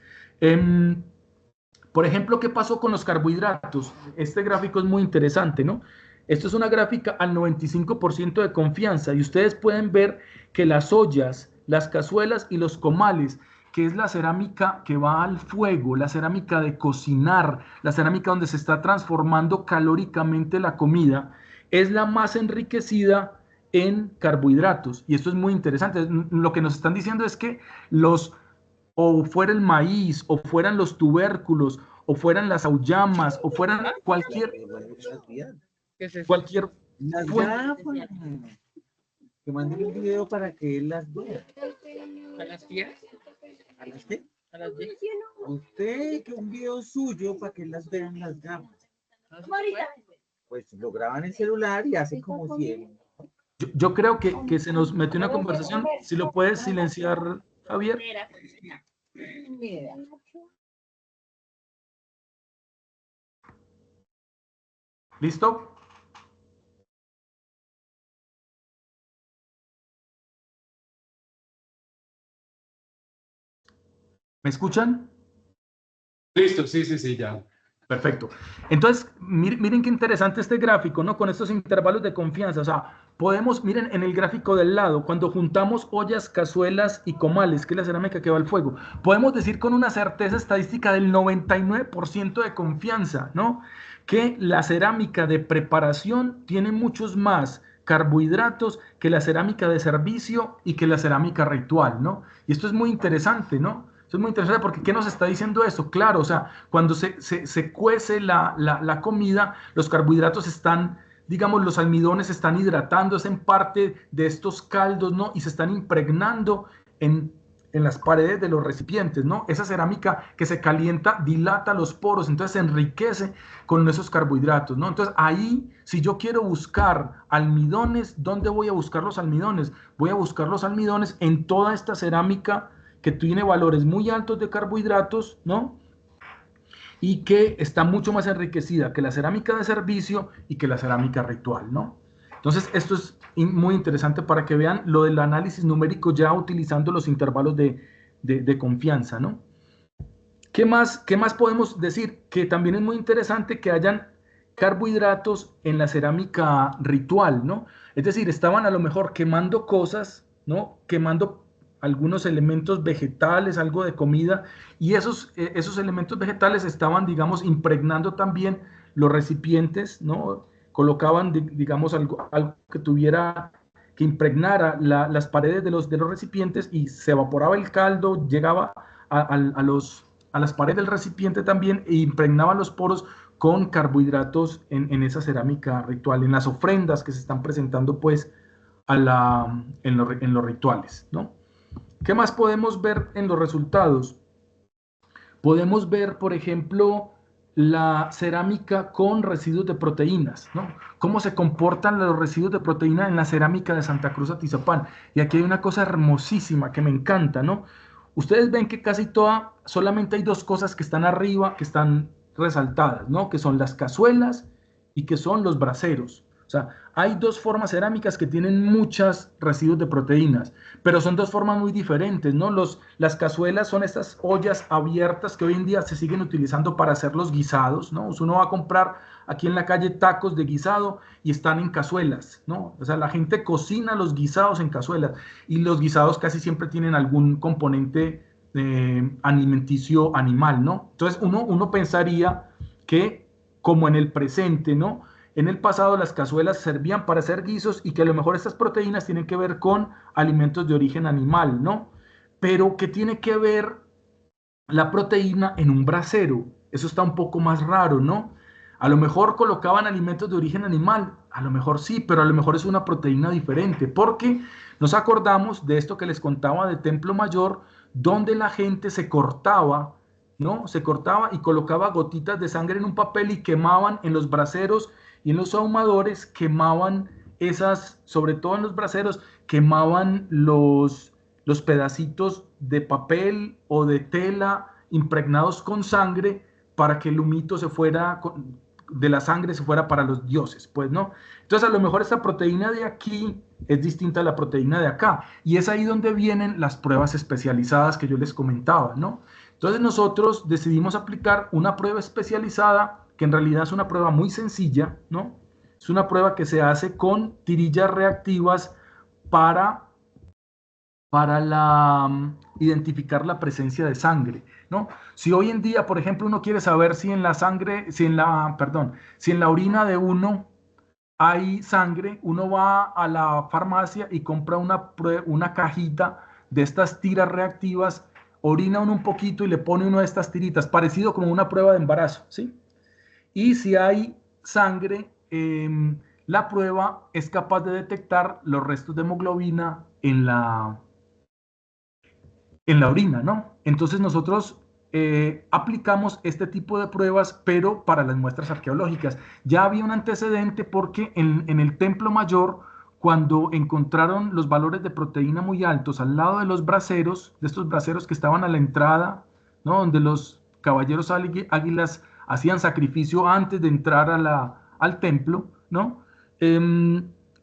Por ejemplo, ¿qué pasó con los carbohidratos? Este gráfico es muy interesante, ¿no? Esto es una gráfica al 95% de confianza y ustedes pueden ver que las ollas, las cazuelas y los comales, que es la cerámica que va al fuego, la cerámica de cocinar, la cerámica donde se está transformando calóricamente la comida, es la más enriquecida en carbohidratos. Y esto es muy interesante. Lo que nos están diciendo es que o fuera el maíz, o fueran los tubérculos, o fueran las auyamas, o fueran cualquier Las gafas. Que manden un video para que él las vea. ¿A las 10? ¿A las qué? ¿A las 10? A usted, que un video suyo para que las vean las gafas. Pues lo graban en el celular y hacen como si yo creo que se nos metió una conversación. Si lo puedes silenciar, Javier. ¿Listo? ¿Me escuchan? Listo, sí, sí, sí, ya. Perfecto. Entonces, miren qué interesante este gráfico, ¿no? Con estos intervalos de confianza. O sea, miren en el gráfico del lado, cuando juntamos ollas, cazuelas y comales, que es la cerámica que va al fuego, podemos decir con una certeza estadística del 99% de confianza, ¿no? Que la cerámica de preparación tiene muchos más carbohidratos que la cerámica de servicio y que la cerámica ritual, ¿no? Y esto es muy interesante, ¿no? Eso es muy interesante porque ¿qué nos está diciendo eso? Claro, o sea, cuando se cuece la comida, los carbohidratos están, digamos, los almidones están hidratándose en parte de estos caldos, ¿no? Y se están impregnando en las paredes de los recipientes, ¿no? Esa cerámica que se calienta dilata los poros, entonces se enriquece con esos carbohidratos, ¿no? Entonces ahí, si yo quiero buscar almidones, ¿dónde voy a buscar los almidones? Voy a buscar los almidones en toda esta cerámica que tiene valores muy altos de carbohidratos, ¿no? Y que está mucho más enriquecida que la cerámica de servicio y que la cerámica ritual, ¿no? Entonces, esto es muy interesante para que vean lo del análisis numérico ya utilizando los intervalos de confianza, ¿no? ¿Qué más podemos decir? Que también es muy interesante que hayan carbohidratos en la cerámica ritual, ¿no? Es decir, estaban a lo mejor quemando cosas, ¿no? Quemando algunos elementos vegetales, algo de comida, y esos elementos vegetales estaban, digamos, impregnando también los recipientes, ¿no? Colocaban, digamos, algo que tuviera, que impregnara las paredes de los recipientes y se evaporaba el caldo, llegaba a las paredes del recipiente también e impregnaban los poros con carbohidratos en esa cerámica ritual, en las ofrendas que se están presentando pues en los rituales, ¿no? ¿Qué más podemos ver en los resultados? Podemos ver, por ejemplo, la cerámica con residuos de proteínas, ¿no? Cómo se comportan los residuos de proteína en la cerámica de Santa Cruz Atizapán. Y aquí hay una cosa hermosísima que me encanta, ¿no? Ustedes ven que casi solamente hay dos cosas que están arriba, que están resaltadas, ¿no? Que son las cazuelas y que son los braseros. O sea, hay dos formas cerámicas que tienen muchos residuos de proteínas, pero son dos formas muy diferentes, ¿no? Las cazuelas son estas ollas abiertas que hoy en día se siguen utilizando para hacer los guisados, ¿no? Uno va a comprar aquí en la calle tacos de guisado y están en cazuelas, ¿no? O sea, la gente cocina los guisados en cazuelas y los guisados casi siempre tienen algún componente alimenticio animal, ¿no? Entonces uno pensaría que como en el presente, ¿no? En el pasado las cazuelas servían para hacer guisos y que a lo mejor estas proteínas tienen que ver con alimentos de origen animal, ¿no? Pero ¿qué tiene que ver la proteína en un brasero? Eso está un poco más raro, ¿no? A lo mejor colocaban alimentos de origen animal, a lo mejor sí, pero a lo mejor es una proteína diferente, porque nos acordamos de esto que les contaba de Templo Mayor, donde la gente se cortaba, ¿no? Se cortaba y colocaba gotitas de sangre en un papel y quemaban en los braseros y en los ahumadores, quemaban sobre todo en los braseros, quemaban los pedacitos de papel o de tela impregnados con sangre para que el humito de la sangre se fuera para los dioses, pues, ¿no? Entonces, a lo mejor esta proteína de aquí es distinta a la proteína de acá, y es ahí donde vienen las pruebas especializadas que yo les comentaba, ¿no? Entonces, nosotros decidimos aplicar una prueba especializada, que en realidad es una prueba muy sencilla, ¿no? Es una prueba que se hace con tirillas reactivas para identificar la presencia de sangre, ¿no? Si hoy en día, por ejemplo, uno quiere saber si en la orina de uno hay sangre, uno va a la farmacia y compra una cajita de estas tiras reactivas, orina uno un poquito y le pone una de estas tiritas, parecido como una prueba de embarazo, ¿sí? Y si hay sangre, la prueba es capaz de detectar los restos de hemoglobina en la orina, ¿no? Entonces nosotros aplicamos este tipo de pruebas, pero para las muestras arqueológicas. Ya había un antecedente porque en el Templo Mayor, cuando encontraron los valores de proteína muy altos al lado de los braseros, de estos braseros que estaban a la entrada, ¿no? Donde los caballeros águilas hacían sacrificio antes de entrar al templo, ¿no?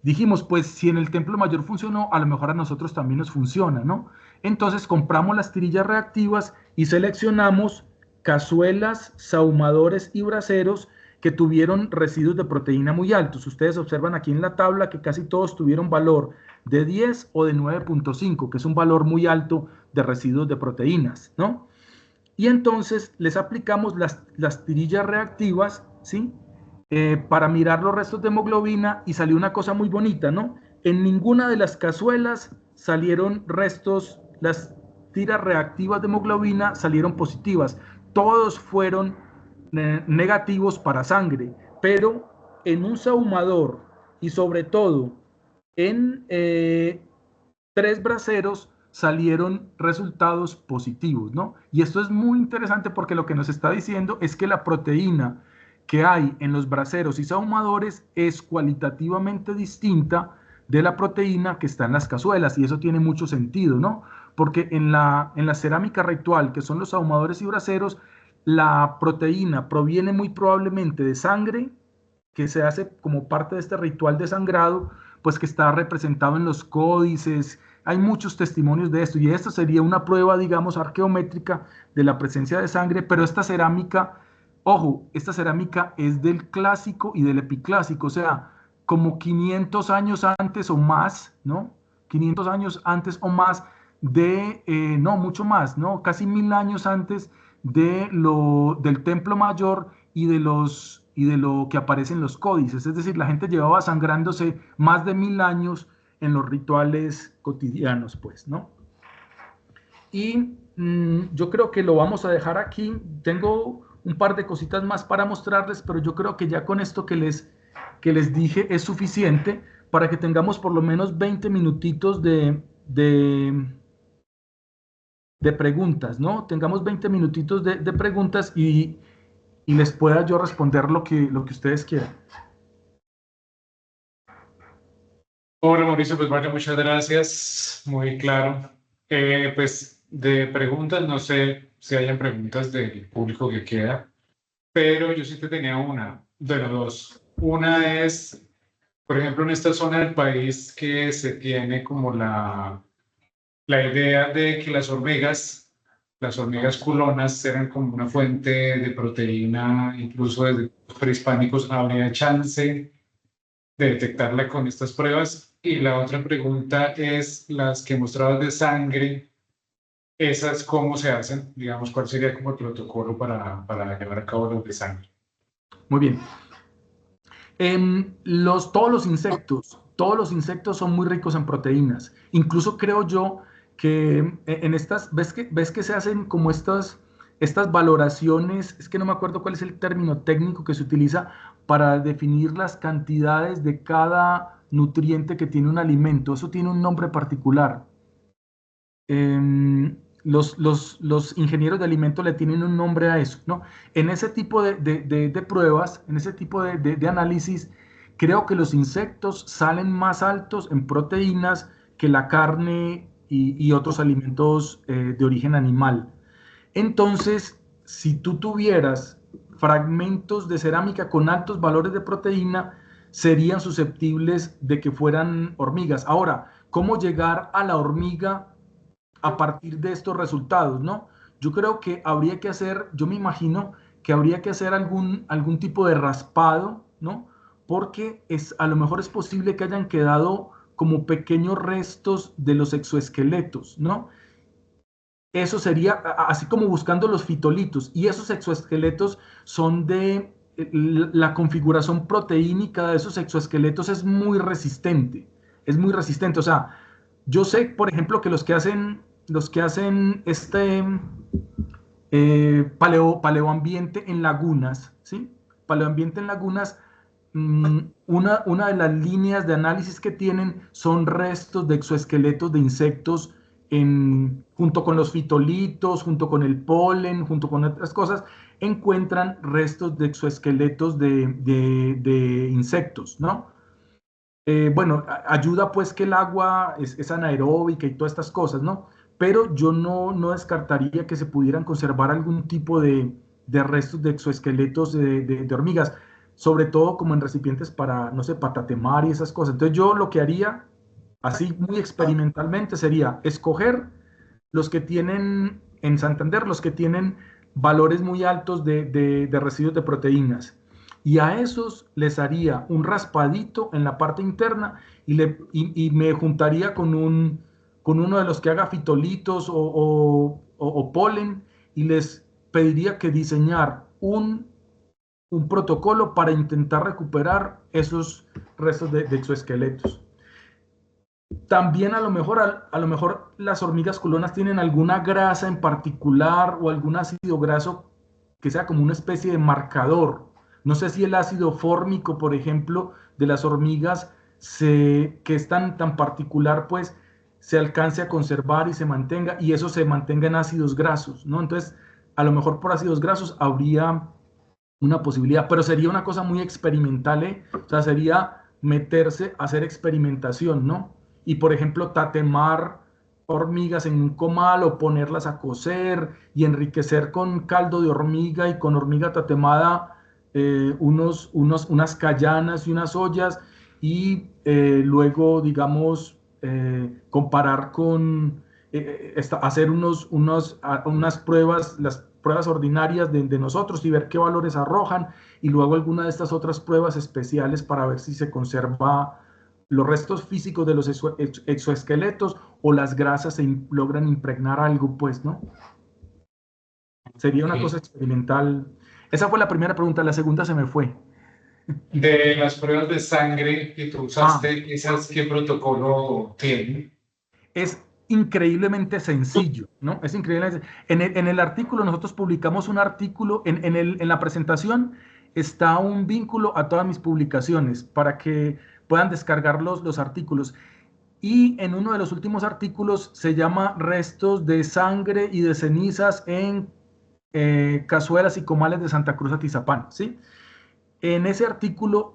Dijimos, pues si en el Templo Mayor funcionó, a lo mejor a nosotros también nos funciona, ¿no? Entonces compramos las tirillas reactivas y seleccionamos cazuelas, sahumadores y braseros que tuvieron residuos de proteína muy altos. Ustedes observan aquí en la tabla que casi todos tuvieron valor de 10 o de 9.5, que es un valor muy alto de residuos de proteínas, ¿no? Y entonces les aplicamos las tirillas reactivas, ¿sí? Para mirar los restos de hemoglobina y salió una cosa muy bonita, ¿no? En ninguna de las cazuelas salieron restos, las tiras reactivas de hemoglobina salieron positivas, todos fueron negativos para sangre, pero en un sahumador y sobre todo en 3 braseros salieron resultados positivos, ¿no? Y esto es muy interesante porque lo que nos está diciendo es que la proteína que hay en los braseros y sahumadores es cualitativamente distinta de la proteína que está en las cazuelas, y eso tiene mucho sentido, ¿no? Porque en la cerámica ritual, que son los ahumadores y braseros, la proteína proviene muy probablemente de sangre, que se hace como parte de este ritual de sangrado, pues que está representado en los códices. Hay muchos testimonios de esto, y esta sería una prueba, digamos, arqueométrica de la presencia de sangre, pero esta cerámica, ojo, esta cerámica es del clásico y del epiclásico, o sea, como 500 años antes o más, ¿no? 500 años antes o más no, mucho más, ¿no? Casi 1000 años antes del Templo Mayor y de lo que aparece en los códices. Es decir, la gente llevaba sangrándose más de 1000 años en los rituales cotidianos, pues, ¿no? Y yo creo que lo vamos a dejar aquí. Tengo un par de cositas más para mostrarles, pero yo creo que ya con esto que les dije es suficiente para que tengamos por lo menos 20 minutitos de preguntas, ¿no? Tengamos 20 minutitos de preguntas y les pueda yo responder lo que ustedes quieran. Hola Mauricio, pues vale, muchas gracias, muy claro. Pues de preguntas, no sé si hayan preguntas del público que queda, pero yo sí te tenía dos. Una es, por ejemplo, en esta zona del país que se tiene como la idea de que las hormigas culonas eran como una fuente de proteína, incluso desde los prehispánicos habría chance de detectarla con estas pruebas. Y la otra pregunta es las que mostrabas de sangre, esas cómo se hacen, digamos, cuál sería como el protocolo para llevar a cabo los de sangre. Muy bien. Todos los insectos son muy ricos en proteínas. Incluso creo yo que en estas, ves que se hacen como estas valoraciones, es que no me acuerdo cuál es el término técnico que se utiliza para definir las cantidades de cada nutriente que tiene un alimento. Eso tiene un nombre particular. Los ingenieros de alimentos le tienen un nombre a eso, ¿no? En ese tipo de pruebas, en ese tipo de análisis, creo que los insectos salen más altos en proteínas que la carne y otros alimentos de origen animal. Entonces, si tú tuvieras fragmentos de cerámica con altos valores de proteína, serían susceptibles de que fueran hormigas. Ahora, ¿cómo llegar a la hormiga a partir de estos resultados, ¿no? Yo creo que habría que hacer, yo me imagino que habría que hacer algún tipo de raspado, ¿no? Porque a lo mejor es posible que hayan quedado como pequeños restos de los exoesqueletos, ¿no? Eso sería así como buscando los fitolitos, y esos exoesqueletos son la configuración proteínica de esos exoesqueletos es muy resistente, o sea, yo sé, por ejemplo, que los que hacen este paleoambiente en lagunas, ¿sí? Paleoambiente en lagunas, una de las líneas de análisis que tienen son restos de exoesqueletos de insectos junto con los fitolitos, junto con el polen, junto con otras cosas, encuentran restos de exoesqueletos de insectos, ¿no? Bueno, ayuda pues que el agua es anaeróbica y todas estas cosas, ¿no? Pero yo no descartaría que se pudieran conservar algún tipo de restos de exoesqueletos de hormigas, sobre todo como en recipientes para, no sé, patatemar y esas cosas. Entonces yo lo que haría, así muy experimentalmente, sería escoger los que tienen, en Santander, los que tienen valores muy altos de residuos de proteínas. Y a esos les haría un raspadito en la parte interna y me juntaría con uno de los que haga fitolitos o polen, y les pediría que diseñar un protocolo para intentar recuperar esos restos de exoesqueletos. También a lo mejor las hormigas culonas tienen alguna grasa en particular o algún ácido graso que sea como una especie de marcador. No sé si el ácido fórmico, por ejemplo, de las hormigas, que es tan particular, pues se alcance a conservar y se mantenga, y eso se mantenga en ácidos grasos, ¿no? Entonces, a lo mejor por ácidos grasos habría una posibilidad, pero sería una cosa muy experimental, ¿eh? O sea, sería meterse a hacer experimentación, ¿no? Y, por ejemplo, tatemar hormigas en un comal o ponerlas a cocer y enriquecer con caldo de hormiga y con hormiga tatemada unas callanas y unas ollas y luego, digamos, comparar con, hacer unas pruebas, las pruebas ordinarias de nosotros y ver qué valores arrojan y luego alguna de estas otras pruebas especiales para ver si se conserva los restos físicos de los exoesqueletos o las grasas logran impregnar algo, pues, ¿no? Sería una cosa experimental. Esa fue la primera pregunta, la segunda se me fue. De las pruebas de sangre que tú usaste, ¿esas qué protocolo tienen? Es increíblemente sencillo, ¿no? Es increíble. En el artículo, nosotros publicamos un artículo, en la presentación está un vínculo a todas mis publicaciones para que puedan descargar los artículos. Y en uno de los últimos artículos se llama Restos de sangre y de cenizas en cazuelas y comales de Santa Cruz Atizapán, ¿sí? En ese artículo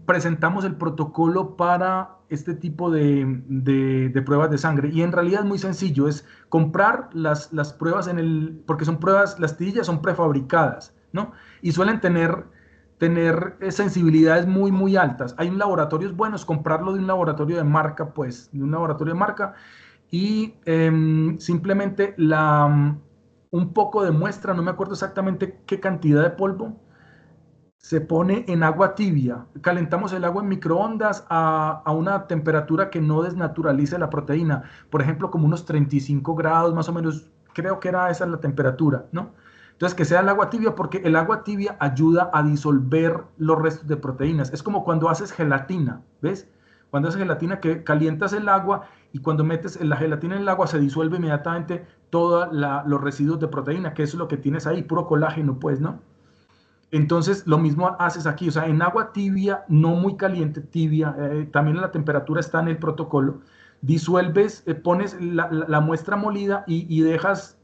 presentamos el protocolo para este tipo de pruebas de sangre y en realidad es muy sencillo, es comprar las pruebas porque son pruebas, las tirillas son prefabricadas, ¿no? Y suelen tener sensibilidades muy, muy altas. Hay laboratorios buenos, comprarlo de un laboratorio de marca, pues, de un laboratorio de marca y simplemente un poco de muestra, no me acuerdo exactamente qué cantidad de polvo, se pone en agua tibia. Calentamos el agua en microondas a una temperatura que no desnaturalice la proteína. Por ejemplo, como unos 35 grados más o menos. Creo que era esa la temperatura, ¿no? Entonces, que sea el agua tibia porque el agua tibia ayuda a disolver los restos de proteínas. Es como cuando haces gelatina, ¿ves? Cuando haces gelatina que calientas el agua y cuando metes la gelatina en el agua se disuelve inmediatamente todos los residuos de proteína, que eso es lo que tienes ahí, puro colágeno, pues, ¿no? Entonces, lo mismo haces aquí, o sea, en agua tibia, no muy caliente, tibia, también la temperatura está en el protocolo, disuelves, pones la muestra molida y dejas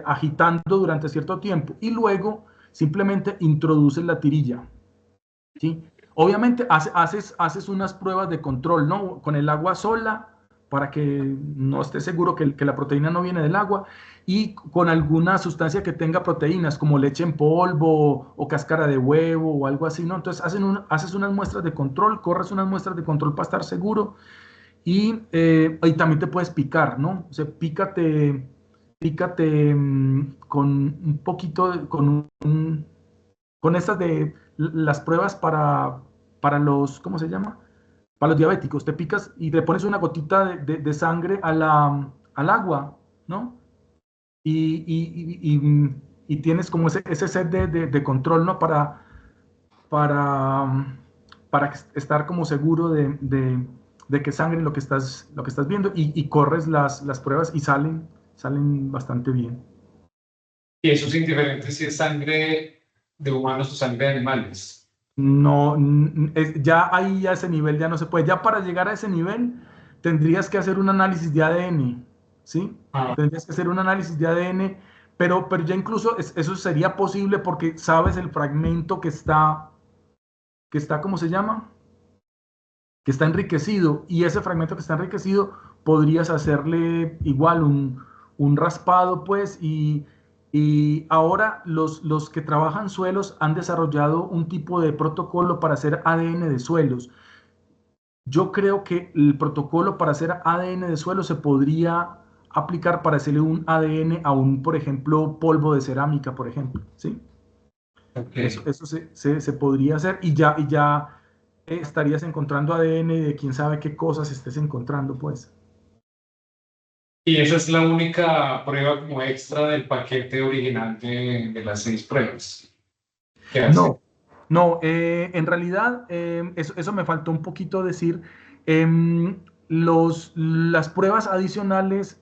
agitando durante cierto tiempo y luego simplemente introduces la tirilla, ¿sí? Obviamente haces unas pruebas de control, ¿no? Con el agua sola, para que no estés seguro que la proteína no viene del agua, y con alguna sustancia que tenga proteínas, como leche en polvo o cáscara de huevo o algo así, ¿no? Entonces haces unas muestras de control, corres unas muestras de control para estar seguro, y también te puedes picar, ¿no? O sea, pícate con un poquito, con estas de las pruebas para los, ¿cómo se llama? Para los diabéticos, te picas y te pones una gotita de sangre al agua, ¿no? Y tienes como ese set de control, ¿no? Para, para estar como seguro de que sangre lo que estás viendo y corres las pruebas y salen bastante bien. Y eso es indiferente si es sangre de humanos o sangre de animales. No, ya ahí a ese nivel ya no se puede. Ya para llegar a ese nivel tendrías que hacer un análisis de ADN, ¿sí? Tendrías que hacer un análisis de ADN, pero ya incluso eso sería posible porque sabes el fragmento que está, ¿cómo se llama? Que está enriquecido, y ese fragmento que está enriquecido podrías hacerle igual un raspado, pues, y ahora los que trabajan suelos han desarrollado un tipo de protocolo para hacer ADN de suelos. Yo creo que el protocolo para hacer ADN de suelos se podría aplicar para hacerle un ADN a por ejemplo, polvo de cerámica, por ejemplo, ¿sí? Okay. Eso se podría hacer y ya estarías encontrando ADN de quién sabe qué cosas estés encontrando, pues. Y esa es la única prueba como extra del paquete original de las 6 pruebas. No, en realidad eso me faltó un poquito decir. Las pruebas adicionales,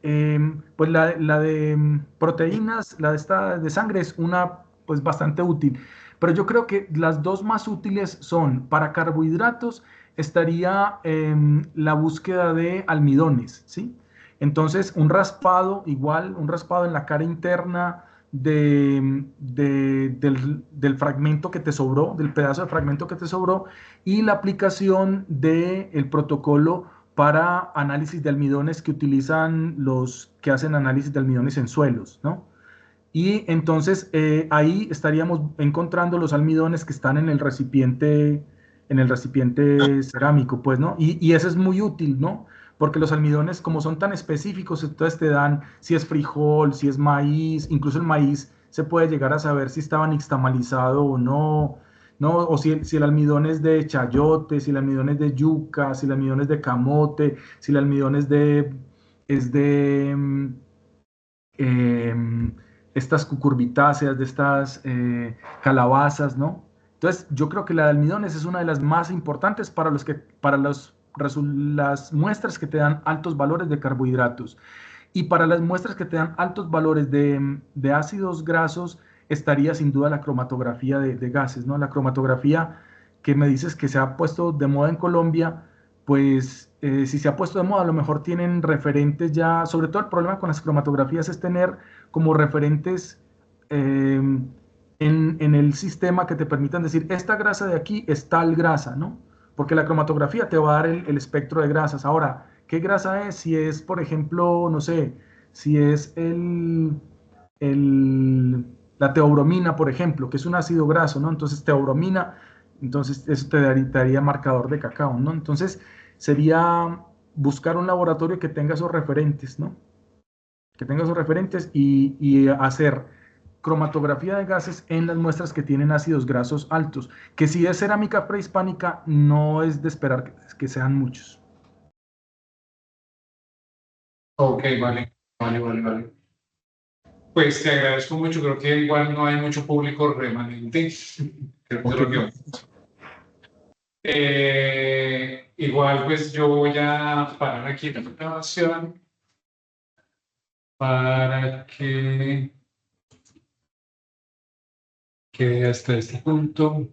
pues la de proteínas, la de sangre es una pues bastante útil, pero yo creo que las dos más útiles son para carbohidratos estaría la búsqueda de almidones, ¿sí? Entonces, un raspado igual, un raspado en la cara interna del fragmento que te sobró, del pedazo de fragmento que te sobró, y la aplicación del protocolo para análisis de almidones que utilizan los que hacen análisis de almidones en suelos, ¿no? Y entonces ahí estaríamos encontrando los almidones que están en el recipiente cerámico, pues, ¿no? Y eso es muy útil, ¿no? Porque los almidones, como son tan específicos, entonces te dan si es frijol, si es maíz, incluso el maíz se puede llegar a saber si estaba nixtamalizado o no, ¿no? O si el almidón es de chayote, si el almidón es de yuca, si el almidón es de camote, si el almidón es de em, estas cucurbitáceas, de estas calabazas, ¿no? Entonces, yo creo que la de almidones es una de las más importantes para las muestras que te dan altos valores de carbohidratos. Y para las muestras que te dan altos valores de ácidos grasos, estaría sin duda la cromatografía de gases, ¿no? La cromatografía que me dices que se ha puesto de moda en Colombia, pues si se ha puesto de moda, a lo mejor tienen referentes ya, sobre todo el problema con las cromatografías es tener como referentes en el sistema que te permitan decir, esta grasa de aquí es tal grasa, ¿no? Porque la cromatografía te va a dar el espectro de grasas. Ahora, ¿qué grasa es? Si es, por ejemplo, no sé, si es la teobromina, por ejemplo, que es un ácido graso, ¿no? Entonces, teobromina, entonces eso te daría marcador de cacao, ¿no? Entonces, sería buscar un laboratorio que tenga esos referentes, ¿no? Que tenga esos referentes y hacer cromatografía de gases en las muestras que tienen ácidos grasos altos, que si es cerámica prehispánica, no es de esperar que sean muchos. Ok, vale, vale, vale, vale. Pues te agradezco mucho, creo que igual no hay mucho público remanente. Creo que eso es lo que va. Igual pues yo voy a parar aquí la grabación para que quede hasta este punto.